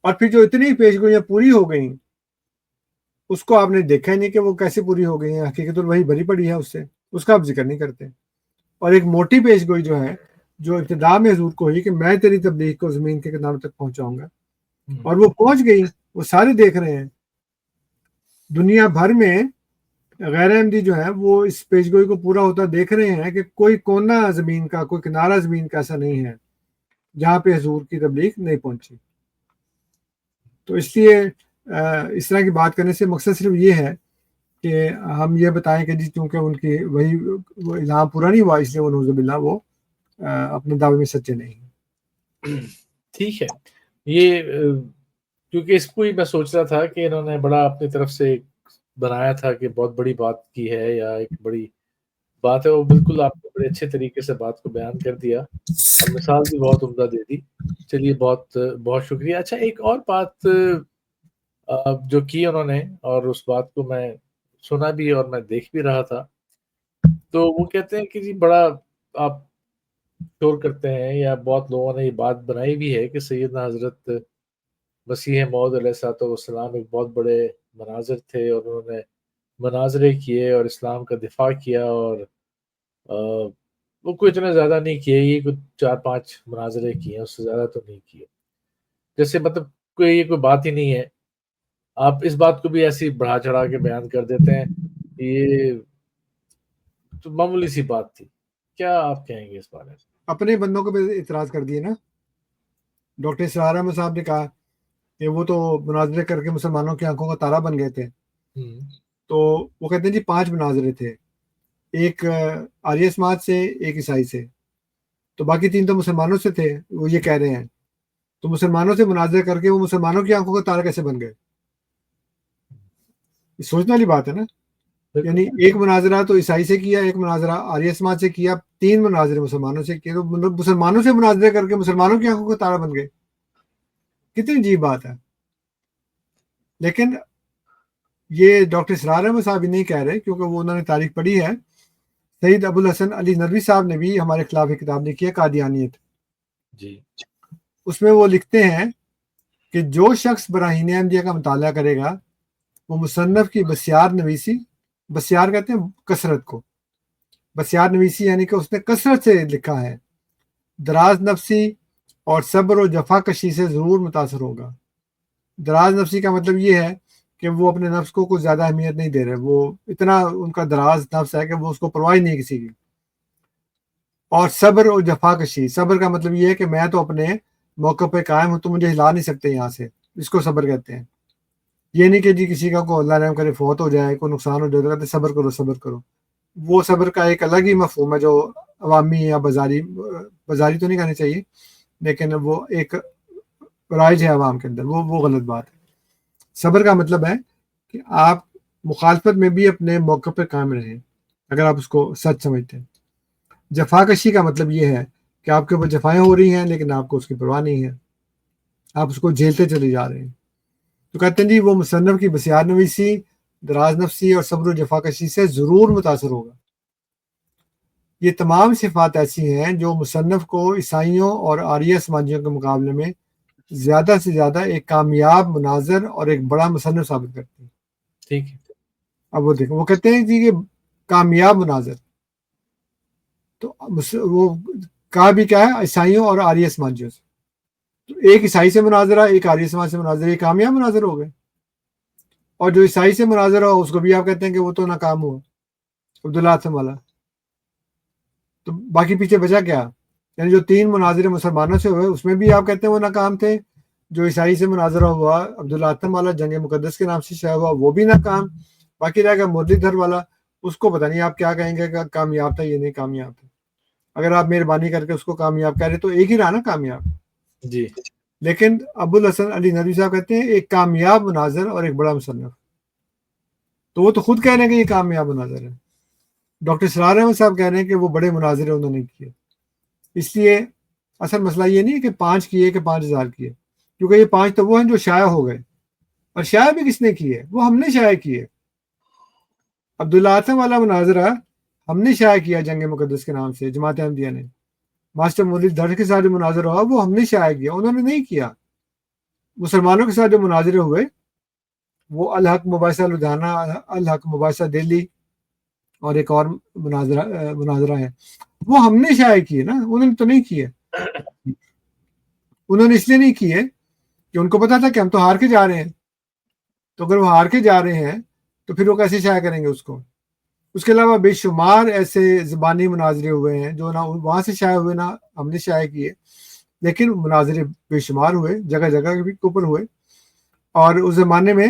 اور پھر جو اتنی پیش گوئیاں پوری ہو گئیں اس کو آپ نے دیکھا ہی نہیں کہ وہ کیسے پوری ہو گئی ہیں. حقیقت وہی بھری پڑی ہے اس سے، اس کا آپ ذکر نہیں کرتے. اور ایک موٹی پیش گوئی جو ہے جو ابتدا میں حضور کو ہوئی کہ میں تیری تبلیغ کو زمین کے کناروں تک پہنچاؤں گا، اور وہ پہنچ گئی، وہ سارے دیکھ رہے ہیں. دنیا بھر میں غیر احمدی جو ہے وہ اس پیش گوئی کو پورا ہوتا دیکھ رہے ہیں کہ کوئی کونا زمین کا، کوئی کنارہ زمین کا ایسا نہیں ہے جہاں پہ حضور کی تبلیغ نہیں پہنچی. تو اس لیے اس طرح کی بات کرنے سے مقصد صرف یہ ہے کہ ہم یہ بتائیں کہ جی چونکہ ان کی وہی وہ الہام پورا نہیں ہوا اس لیے وہ نعوذ باللہ وہ اپنے دعوے میں سچے نہیں ہیں. ٹھیک ہے. یہ کیونکہ اس کو ہی میں سوچ رہا تھا کہ انہوں نے بڑا اپنی طرف سے بنایا تھا کہ بہت بڑی بات کی ہے یا ایک بڑی بات ہے، وہ بالکل آپ نے بڑے اچھے طریقے سے بات کو بیان کر دیا اور مثال بھی بہت عمدہ دے دی۔ چلیے بہت بہت شکریہ۔ اچھا ایک اور بات جو کی انہوں نے، اور اس بات کو میں سنا بھی اور میں دیکھ بھی رہا تھا، تو وہ کہتے ہیں کہ جی بڑا آپ شور کرتے ہیں، یا بہت لوگوں نے یہ بات بنائی بھی ہے کہ سیدنا حضرت مسیح موعود علیہ الصلوۃ والسلام ایک بہت بڑے مناظر تھے، اور انہوں نے مناظرے کیے اور اسلام کا دفاع کیا، اور وہ کوئی اتنا زیادہ نہیں کیے، یہ کچھ 4-5 مناظرے کیے ہیں، اس سے زیادہ تو نہیں کیے۔ جیسے مطلب کوئی یہ کوئی بات ہی نہیں ہے، آپ اس بات کو بھی ایسی بڑھا چڑھا کے بیان کر دیتے ہیں کہ یہ تو معمولی سی بات تھی۔ کیا آپ کہیں گے اس بارے میں؟ اپنے بندوں کو بھی اعتراض کر دیے نا۔ ڈاکٹر اسرار احمد صاحب نے کہا کہ وہ تو مناظرے کر کے مسلمانوں کی آنکھوں کا تارا بن گئے تھے، تو وہ کہتے ہیں جی 5 مناظرے تھے، ایک آریہ سماج سے، ایک عیسائی سے، تو باقی 3 تو مسلمانوں سے تھے، وہ یہ کہہ رہے ہیں، تو مسلمانوں سے مناظرے کر کے وہ مسلمانوں کی آنکھوں کا تارا کیسے بن گئے؟ یہ سوچنے والی بات ہے نا۔ یعنی ایک مناظرہ تو عیسائی سے کیا، ایک مناظرہ آریہ سماج سے کیا، 3 مناظرے مسلمانوں سے کیے، تو مطلب مسلمانوں سے مناظرے کر کے مسلمانوں کی آنکھوں کا تارا بن گئے۔ کتنی عجیب بات ہے۔ لیکن یہ ڈاکٹر اسرار احمد صاحب ہی نہیں کہہ رہے، کیونکہ وہ انہوں نے تاریخ پڑھی ہے۔ سید ابو الحسن علی ندوی صاحب نے بھی ہمارے خلاف ایک کتاب لکھی ہے، قادیانیت۔ جی اس میں وہ لکھتے ہیں کہ جو شخص براہین احمدیہ کا مطالعہ کرے گا، وہ مصنف کی بسیار نویسی، بسیار کہتے ہیں کثرت کو، بسیار نویسی یعنی کہ اس نے کثرت سے لکھا ہے، دراز نفسی اور صبر و جفا کشی سے ضرور متاثر ہوگا۔ دراز نفسی کا مطلب یہ ہے کہ وہ اپنے نفس کو کچھ زیادہ اہمیت نہیں دے رہے، وہ اتنا ان کا دراز نفس ہے کہ وہ اس کو پرواہ نہیں کسی کی۔ اور صبر و جفا کشی، صبر کا مطلب یہ ہے کہ میں تو اپنے موقع پہ قائم ہوں، تو مجھے ہلا نہیں سکتے یہاں سے، اس کو صبر کہتے ہیں۔ یہ نہیں کہ جی کسی کا کو اللہ رحم کرے فوت ہو جائے، کوئی نقصان ہو جائے تو کہتے ہیں صبر کرو صبر کرو۔ وہ صبر کا ایک الگ ہی مفہوم ہے جو عوامی یا بازاری تو نہیں کہنا چاہیے، لیکن وہ ایک رائج ہے عوام کے اندر، وہ غلط بات ہے۔ صبر کا مطلب ہے کہ آپ مخالفت میں بھی اپنے موقع پہ قائم رہیں، اگر آپ اس کو سچ سمجھتے ہیں۔ جفا کشی کا مطلب یہ ہے کہ آپ کے اوپر جفائیں ہو رہی ہیں لیکن آپ کو اس کی پرواہ نہیں ہے، آپ اس کو جھیلتے چلے جا رہے ہیں۔ تو کہتے ہیں جی وہ مصنف کی بسیار نویسی، دراز نفسی اور صبر و جفا کشی سے ضرور متاثر ہوگا۔ یہ تمام صفات ایسی ہیں جو مصنف کو عیسائیوں اور آریہ سماجیوں کے مقابلے میں زیادہ سے زیادہ ایک کامیاب مناظر اور ایک بڑا مصنف ثابت کرتی ہیں۔ ٹھیک ہے۔ اب وہ دیکھیں، وہ کہتے ہیں جی کہ کامیاب مناظر، تو وہ کہا بھی کیا ہے، عیسائیوں اور آریہ سماجیوں سے، تو ایک عیسائی سے مناظرہ، ایک آریہ سماج سے مناظرہ، یہ کامیاب مناظر ہو گئے۔ اور جو عیسائی سے مناظرہ ہو اس کو بھی آپ کہتے ہیں کہ وہ تو ناکام ہوا، عبداللہ اعظم والا، تو باقی پیچھے بچا کیا؟ یعنی جو 3 مناظرے مسلمانوں سے ہوئے اس میں بھی آپ کہتے ہیں وہ ناکام تھے، جو عیسائی سے مناظرہ ہوا عبداللہ اعظم والا جنگ مقدس کے نام سے شائع ہوا وہ بھی ناکام، باقی رہ گیا مرلی دھر والا، اس کو پتہ نہیں آپ کیا کہیں گے کہ کامیاب تھا یہ نہیں کامیاب تھا۔ اگر آپ مہربانی کر کے اس کو کامیاب کہہ رہے تو ایک ہی رہا نا کامیاب۔ جی لیکن ابو الحسن علی ندوی صاحب کہتے ہیں ایک کامیاب مناظر اور ایک بڑا مصنف، تو وہ تو خود کہہ رہے ہیں کہ یہ کامیاب مناظر ہے۔ ڈاکٹر اسرار احمد صاحب کہہ رہے ہیں کہ وہ بڑے مناظرے انہوں نے کیے۔ اس لیے اصل مسئلہ یہ نہیں ہے کہ 5 کیے کہ 5000 کیے، کیونکہ یہ 5 تو وہ ہیں جو شائع ہو گئے، اور شائع بھی کس نے کیے؟ وہ ہم نے شائع کیے۔ عبداللہ اعظم والا مناظرہ ہم نے شائع کیا جنگ مقدس کے نام سے، جماعت احمدیہ نے۔ ماسٹر مولوی دھڑ کے ساتھ جو مناظرہ ہوا وہ ہم نے شائع کیا، انہوں نے نہیں کیا۔ مسلمانوں کے ساتھ جو مناظرے ہوئے وہ الحق مباحثہ لدھیانہ، الحق مباحثہ دہلی اور ایک اور مناظرہ ہے، وہ ہم نے شائع کیے نا، انہوں نے تو نہیں کیے۔ انہوں نے اس لیے نہیں کیے کہ ان کو پتا تھا کہ ہم تو ہار کے جا رہے ہیں، تو اگر وہ ہار کے جا رہے ہیں تو پھر وہ کیسے شائع کریں گے اس کو؟ اس کے علاوہ بے شمار ایسے زبانی مناظرے ہوئے ہیں جو نہ وہاں سے شائع ہوئے نہ ہم نے شائع کیے، لیکن مناظرے بے شمار ہوئے، جگہ جگہ کے اوپر ہوئے۔ اور اس زمانے میں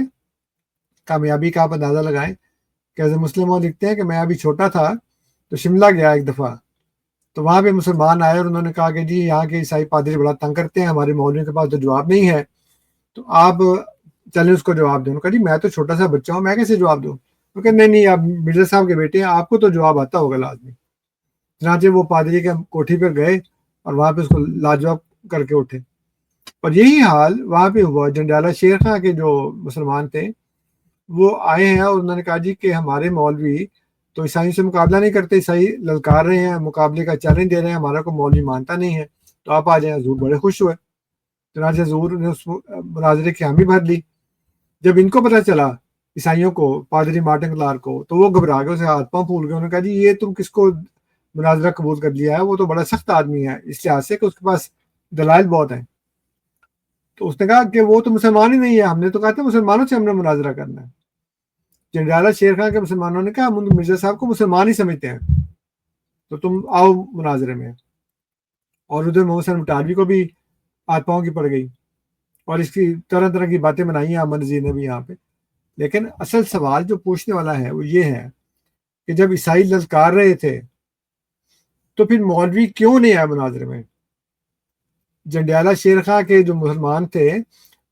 کامیابی کا آپ اندازہ لگائیں کہ حضرت مسلم وہ لکھتے ہیں کہ میں ابھی چھوٹا تھا تو شملہ گیا ایک دفعہ، تو وہاں پہ مسلمان آئے اور انہوں نے کہا کہ جی یہاں کے عیسائی پادری بڑا تنگ کرتے ہیں، ہمارے مولویوں کے پاس تو جواب نہیں ہے، تو آپ چلیں اس کو جواب دیں۔ کہا جی میں تو چھوٹا سا بچہ ہوں، میں کیسے جواب دوں؟ وہ کہ نہیں آپ مرزا صاحب کے بیٹے ہیں، آپ کو تو جواب آتا ہوگا لازمی۔ چنانچہ وہ پادری کے کوٹھی پر گئے اور وہاں پہ اس کو لاجواب کر کے اٹھے۔ اور یہی حال وہاں پہ ہوا۔ جنڈیالہ شیر خاں کے جو مسلمان تھے وہ آئے ہیں اور انہوں نے کہا جی کہ ہمارے مولوی تو عیسائیوں سے مقابلہ نہیں کرتے، عیسائی للکار رہے ہیں، مقابلے کا چیلنج دے رہے ہیں، ہمارا کوئی مولوی مانتا نہیں ہے، تو آپ آ جائیں۔ حضور بڑے خوش ہوئے، چنانچہ حضور نے اس مناظرے کی حامی بھر لی۔ جب ان کو پتہ چلا عیسائیوں کو، پادری مارٹن کلارک کو، تو وہ گھبرا گئے، اسے ہاتھ پاؤں پھول گئے۔ انہوں نے کہا جی یہ تم کس کو مناظرہ قبول کر لیا ہے؟ وہ تو بڑا سخت آدمی ہے اس لحاظ سے کہ اس کے پاس دلائل بہت ہیں۔ تو اس نے کہا کہ وہ تو مسلمان ہی نہیں ہے، ہم نے تو کہا تھا مسلمانوں سے ہم نے مناظرہ کرنا ہے۔ جنڈیالہ شیر خان کے مسلمانوں نے کہا ہم مرزا صاحب کو مسلمان ہی سمجھتے ہیں، تو تم آؤ مناظرے میں۔ اور ادھر محمد حسین مٹالوی کو بھی ہاتھ پاؤں کی پڑ گئی اور اس کی طرح طرح کی باتیں بنائی ہیں امن نذیر نے بھی یہاں پہ۔ لیکن اصل سوال جو پوچھنے والا ہے وہ یہ ہے کہ جب عیسائی للکار رہے تھے تو پھر مولوی کیوں نہیں آئے مناظرے میں؟ جنڈیالہ شیر خان کے جو مسلمان تھے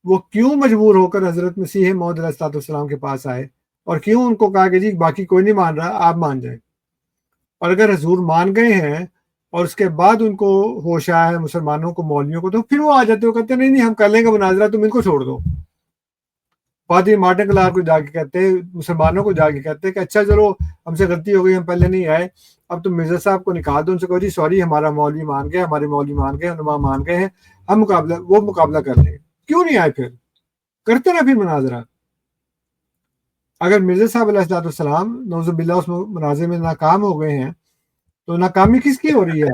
وہ کیوں مجبور ہو کر حضرت مسیح موعود علیہ السلام کے پاس آئے، اور کیوں ان کو کہا کہ جی باقی کوئی نہیں مان رہا، آپ مان جائیں؟ اور اگر حضور مان گئے ہیں اور اس کے بعد ان کو ہوش آیا ہے مسلمانوں کو، مولویوں کو، تو پھر وہ آ جاتے ہو کہتے ہیں نہیں ہم کر لیں گے مناظرہ، تم ان کو چھوڑ دو۔ پادری مارٹن کلارک کو جا کے کہتے، مسلمانوں کو جا کے کہتے کہ اچھا چلو ہم سے غلطی ہو گئی، ہم پہلے نہیں آئے، اب تم مرزا صاحب کو نکال دو، ان سے کہو جی سوری ہمارا مولوی مان گئے، ہمارے مولوی مان گئے، علماء مان گئے ہیں، ہم مقابلہ کر لیں گے۔ کیوں نہیں آئے؟ پھر کرتے نا پھر مناظرہ۔ اگر مرزا صاحب علیہ السلام نعوذ باللہ اس مناظرے میں ناکام ہو گئے ہیں تو ناکامی کس کی ہو رہی ہے؟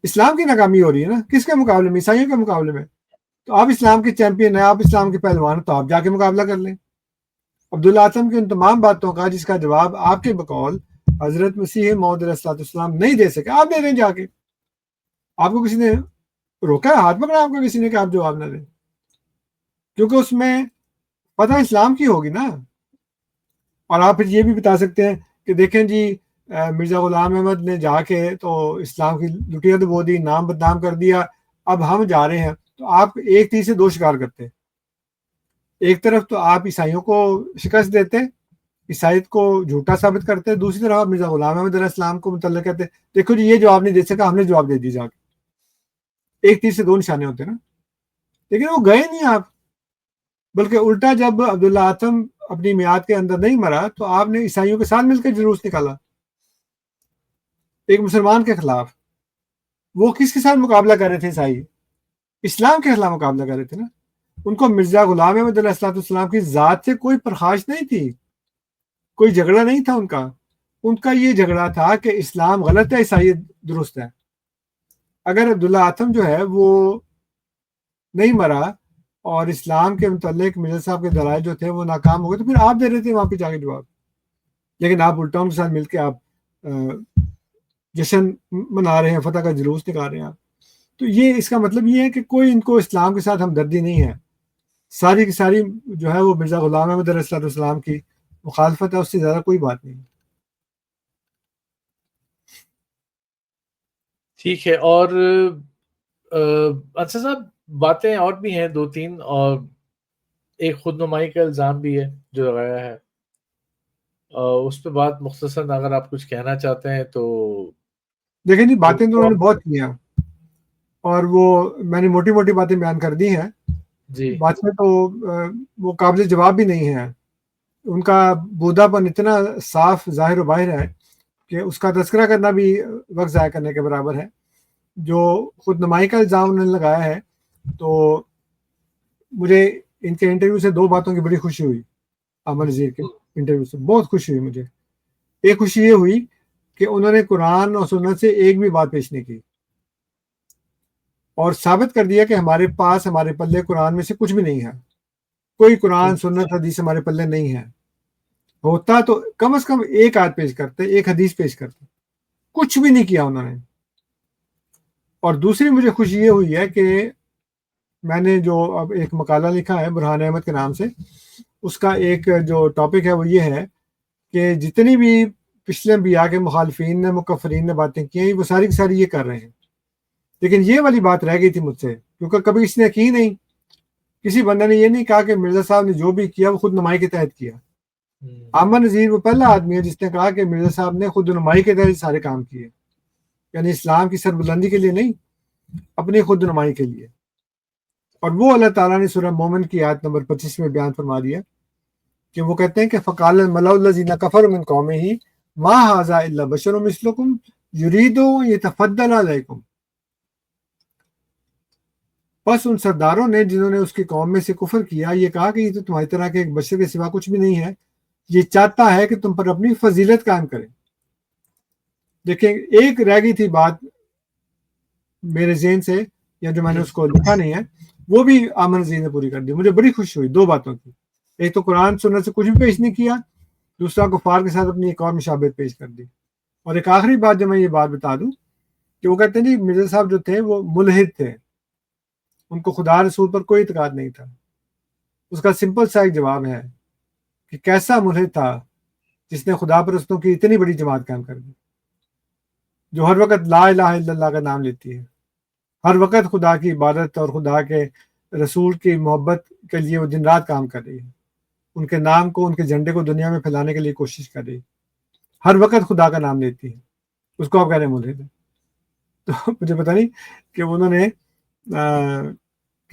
اسلام کی ناکامی ہو رہی ہے نا۔ کس کے مقابلے میں؟ عیسائیوں کے مقابلے میں۔ تو آپ اسلام کے چیمپئن ہیں، آپ اسلام کے پہلوان، تو آپ جا کے مقابلہ کر لیں۔ عبداللہ اعظم کی ان تمام باتوں کا جس کا جواب آپ کے بقول حضرت مسیح موعود علیہ السلام نہیں دے سکے، آپ دے دیں جا کے۔ آپ کو کسی نے روکا ہے؟ ہاتھ پکڑا آپ کو کسی نے کہ آپ جواب نہ دیں؟ کیونکہ اس میں پتہ اسلام کی ہوگی نا۔ اور آپ پھر یہ بھی بتا سکتے ہیں کہ دیکھیں جی مرزا غلام احمد نے جا کے تو اسلام کی لٹیا تو بو دی، نام بدنام کر دیا، اب ہم جا رہے ہیں۔ تو آپ ایک تیر سے دو شکار کرتے، ایک طرف تو آپ عیسائیوں کو شکست دیتے، عیسائیت کو جھوٹا ثابت کرتے، دوسری طرف آپ مرزا غلام احمد علیہ السلام کو متعلق کہتے دیکھو جی یہ جواب نہیں دے سکا، ہم نے جواب دے دی جا کے۔ ایک تیر سے دو نشانے ہوتے نا۔ لیکن وہ گئے نہیں آپ، بلکہ الٹا جب عبداللہ اعظم اپنی میعاد کے اندر نہیں مرا تو آپ نے عیسائیوں کے ساتھ مل کر جلوس نکالا ایک مسلمان کے خلاف۔ وہ کس کے ساتھ مقابلہ کر رہے تھے؟ عیسائی اسلام کے خلاف مقابلہ کر رہے تھے نا۔ ان کو مرزا غلام احمد علیہ السلام کی ذات سے کوئی پرخاش نہیں تھی، کوئی جھگڑا نہیں تھا ان کا یہ جھگڑا تھا کہ اسلام غلط ہے، عیسائیت درست ہے۔ اگر عبداللہ اعظم جو ہے وہ نہیں مرا اور اسلام کے متعلق مرزا صاحب کے دلائل جو تھے وہ ناکام ہو گئے، تو پھر آپ دے رہے تھے وہاں پہ جا کے جواب۔ لیکن آپ الٹا ان کے ساتھ مل کے آپ جشن منا رہے ہیں، فتح کا جلوس نکال رہے ہیں آپ۔ تو یہ اس کا مطلب یہ ہے کہ کوئی ان کو اسلام کے ساتھ ہمدردی نہیں ہے، ساری کی ساری جو ہے وہ مرزا غلام احمد علیہ السلام کی مخالفت ہے، اس سے زیادہ کوئی بات نہیں۔ ٹھیک ہے۔ اور اچھا صاحب باتیں اور بھی ہیں دو تین، اور ایک خود نمائی کا الزام بھی ہے جو لگایا ہے، اس پہ بات مختصراً اگر آپ کچھ کہنا چاہتے ہیں تو۔ دیکھیں جی باتیں تو انہوں نے بہت کی ہیں اور وہ میں نے موٹی موٹی باتیں بیان کر دی ہیں جی باتیں تو وہ قابل جواب بھی نہیں ہیں۔ ان کا بودا پن اتنا صاف ظاہر و باہر ہے کہ اس کا تذکرہ کرنا بھی وقت ضائع کرنے کے برابر ہے۔ جو خود نمائی کا الزام انہوں نے لگایا ہے، تو مجھے ان کے انٹرویو سے دو باتوں کی بڑی خوشی ہوئی۔ امن نذیر کے انٹرویو سے بہت خوشی ہوئی مجھے۔ ایک خوشی یہ ہوئی کہ انہوں نے قرآن اور سنت سے ایک بھی بات پیش نہیں کی اور ثابت کر دیا کہ ہمارے پاس ہمارے پلے قرآن میں سے کچھ بھی نہیں ہے، کوئی قرآن سنت حدیث ہمارے پلے نہیں ہے۔ ہوتا تو کم از کم ایک آیت پیش کرتے، ایک حدیث پیش کرتے، کچھ بھی نہیں کیا انہوں نے۔ اور دوسری مجھے خوشی یہ ہوئی ہے کہ میں نے جو اب ایک مقالہ لکھا ہے برہان احمد کے نام سے، اس کا ایک جو ٹاپک ہے وہ یہ ہے کہ جتنی بھی پچھلے انبیاء کے مخالفین نے مکفرین نے باتیں کی ہیں وہ ساری کی ساری یہ کر رہے ہیں، لیکن یہ والی بات رہ گئی تھی مجھ سے، کیونکہ کبھی اس نے کی نہیں، کسی بندے نے یہ نہیں کہا کہ مرزا صاحب نے جو بھی کیا وہ خود نمائی کے تحت کیا۔ عامر نذیر وہ پہلا آدمی ہے جس نے کہا کہ مرزا صاحب نے خود نمائی کے تحت سارے کام کیے، یعنی اسلام کی سربلندی کے لیے نہیں، اپنی خود نمائی کے لیے۔ اور وہ اللہ تعالیٰ نے سورہ مومن کی آیت نمبر 25 میں بیان فرما دیا کہ وہ کہتے ہیں کہ فقال الملأ الذین کفروا من قومہ ما ھذا الا بشر مثلکم یرید ان یتفضل علیکم، بس ان سرداروں نے جنہوں نے اس کی قوم میں سے کفر کیا یہ کہا کہ یہ تو تمہاری طرح کے ایک بشر کے سوا کچھ بھی نہیں ہے، یہ چاہتا ہے کہ تم پر اپنی فضیلت قائم کرے۔ دیکھیں ایک رہ گئی تھی بات میرے ذہن سے، یا جو میں نے اس کو لکھا نہیں ہے، وہ بھی عامر نذیر نے پوری کر دی۔ مجھے بڑی خوشی ہوئی دو باتوں کی، ایک تو قرآن سنت سے کچھ بھی پیش نہیں کیا، دوسرا کفار کے ساتھ اپنی ایک اور مشابہت پیش کر دی۔ اور ایک آخری بات جو میں یہ بات بتا دوں کہ وہ کہتے ہیں جی مرزا صاحب جو تھے وہ ملحد تھے، ان کو خدا رسول پر کوئی اعتقاد نہیں تھا۔ اس کا سمپل سا ایک جواب ہے کہ کیسا ملحد تھا جس نے خدا پرستوں کی اتنی بڑی جماعت قائم کر دی، جو ہر وقت لا الہ الا اللہ کا نام لیتی ہے، ہر وقت خدا کی عبادت اور خدا کے رسول کی محبت کے لیے وہ دن رات کام کر رہی ہے، ان کے نام کو، ان کے جھنڈے کو دنیا میں پھیلانے کے لیے کوشش کر رہی ہے، ہر وقت خدا کا نام لیتی ہے، اس کو آپ کہہ رہے ہیں ملحد۔ تو مجھے پتہ نہیں کہ انہوں نے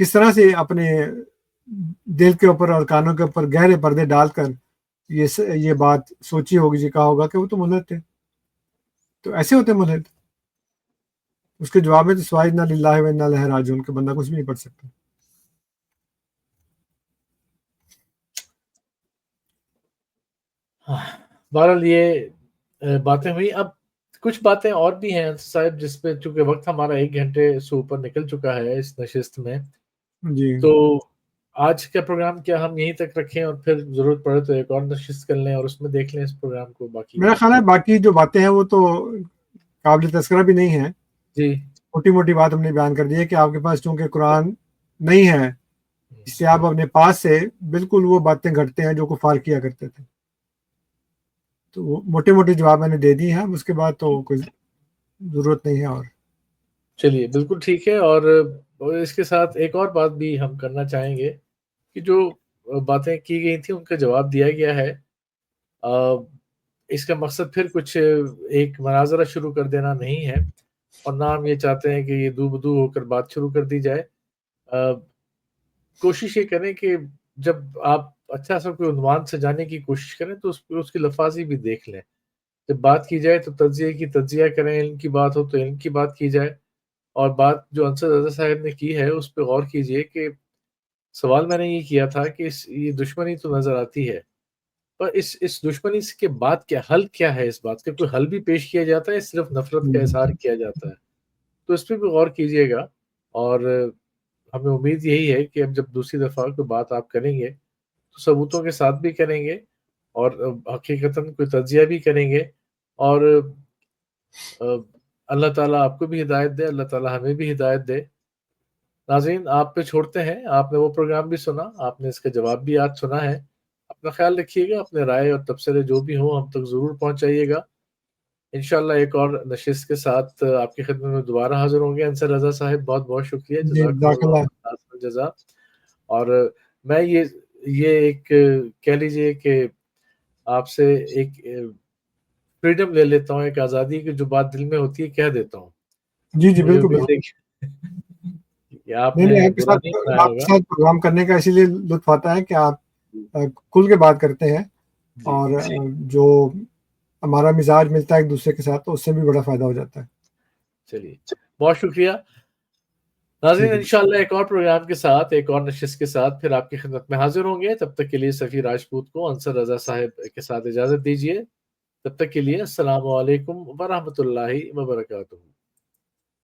کس طرح سے اپنے دل کے اوپر اور کانوں کے اوپر گہرے پردے ڈال کر یہ بات سوچی ہوگی، جی کہا ہوگا کہ وہ تو ملحد تھے۔ تو ایسے ہوتے ملحد، اس کے جواب میں تو سوائے انا للہ و انا الیہ راجعون کہ بندہ کچھ بھی نہیں پڑھ سکتا۔ بہرحال یہ باتیں ہوئی، اب کچھ باتیں اور بھی ہیں صاحب جس پہ چونکہ وقت ہمارا 1 گھنٹے سے اوپر نکل چکا ہے اس نشست میں، جی تو آج کا پروگرام کیا ہم یہیں تک رکھیں اور پھر ضرورت پڑے تو ایک اور نشست کر لیں اور اس میں دیکھ لیں اس پروگرام کو باقی؟ میرا خیال ہے باقی جو باتیں ہیں وہ تو قابل تذکرہ بھی نہیں ہیں، جی موٹی موٹی بات ہم نے بیان کر دی ہے کہ آپ کے پاس چونکہ قرآن نہیں ہے اس سے آپ اپنے پاس سے بالکل وہ باتیں گھٹتے ہیں جو کفار کیا کرتے تھے، تو وہ موٹے موٹے جواب میں نے دے دی ہیں، اس کے بعد تو کوئی ضرورت نہیں ہے۔ اور چلیے بالکل ٹھیک ہے، اور اس کے ساتھ ایک اور بات بھی ہم کرنا چاہیں گے کہ جو باتیں کی گئی تھیں ان کا جواب دیا گیا ہے، اس کا مقصد پھر کچھ ایک مناظرہ شروع کر دینا نہیں ہے، اور نہ ہم یہ چاہتے ہیں کہ یہ دو بدو ہو کر بات شروع کر دی جائے۔ کوشش یہ کریں کہ جب آپ اچھا سا کوئی عنوان سے جانے کی کوشش کریں تو اس کی لفاظی بھی دیکھ لیں، جب بات کی جائے تو تجزیے کی تجزیہ کریں، علم کی بات ہو تو علم کی بات کی جائے، اور بات جو انصر رضا صاحب نے کی ہے اس پہ غور کیجئے کہ سوال میں نے یہ کیا تھا کہ یہ دشمنی تو نظر آتی ہے، پر اس دشمنی کے بعد کیا حل کیا ہے، اس بات کا کوئی حل بھی پیش کیا جاتا ہے، صرف نفرت کا اظہار کیا جاتا ہے؟ تو اس پہ بھی غور کیجئے گا، اور ہمیں امید یہی ہے کہ اب جب دوسری دفعہ کوئی بات آپ کریں گے تو ثبوتوں کے ساتھ بھی کریں گے، اور حقیقتاً کوئی تجزیہ بھی کریں گے، اور اللہ تعالیٰ آپ کو بھی ہدایت دے، اللہ تعالیٰ ہمیں بھی ہدایت دے۔ ناظرین آپ پہ چھوڑتے ہیں، آپ نے وہ پروگرام بھی سنا، آپ نے اس کا جواب بھی آج سنا ہے، اپنا خیال رکھیے گا، اپنے رائے اور تبصرے جو بھی ہوں ہم تک ضرور پہنچائیے گا۔ انشاءاللہ ایک اور نشست کے ساتھ آپ کی خدمت میں دوبارہ حاضر ہوں گے۔ انصر رضا صاحب بہت بہت شکریہ، جی جزاکم جزاک اللہ اللہ۔ خیر جزا۔ اور میں یہ ایک کہہ لیجئے کہ آپ سے ایک فریڈم لے لیتا ہوں، ایک آزادی کی جو بات دل میں ہوتی ہے کہہ دیتا ہوں۔ جی مجھے بالکل امید ہے بالکل، کہ آپ نہیں نے نہیں، برا نہیں منایا آپ کے ہوگا۔ ساتھ پروگرام کرنے کا اسی لیے لطف آتا ہے کہ آپ کھل کے بات کرتے ہیں، جی اور جو ہمارا مزاج ملتا ہے ایک دوسرے کے ساتھ تو اس سے بھی بڑا فائدہ ہو جاتا ہے۔ چلیے بہت شکریہ ناظرین، انشاءاللہ ایک اور پروگرام کے ساتھ، ایک اور نشست کے ساتھ پھر آپ کی خدمت میں حاضر ہوں گے۔ تب تک کے لیے سفیر راجپوت کو انصر رضا صاحب کے ساتھ اجازت دیجیے۔ تب تک کے لیے السلام علیکم ورحمۃ اللہ وبرکاتہ۔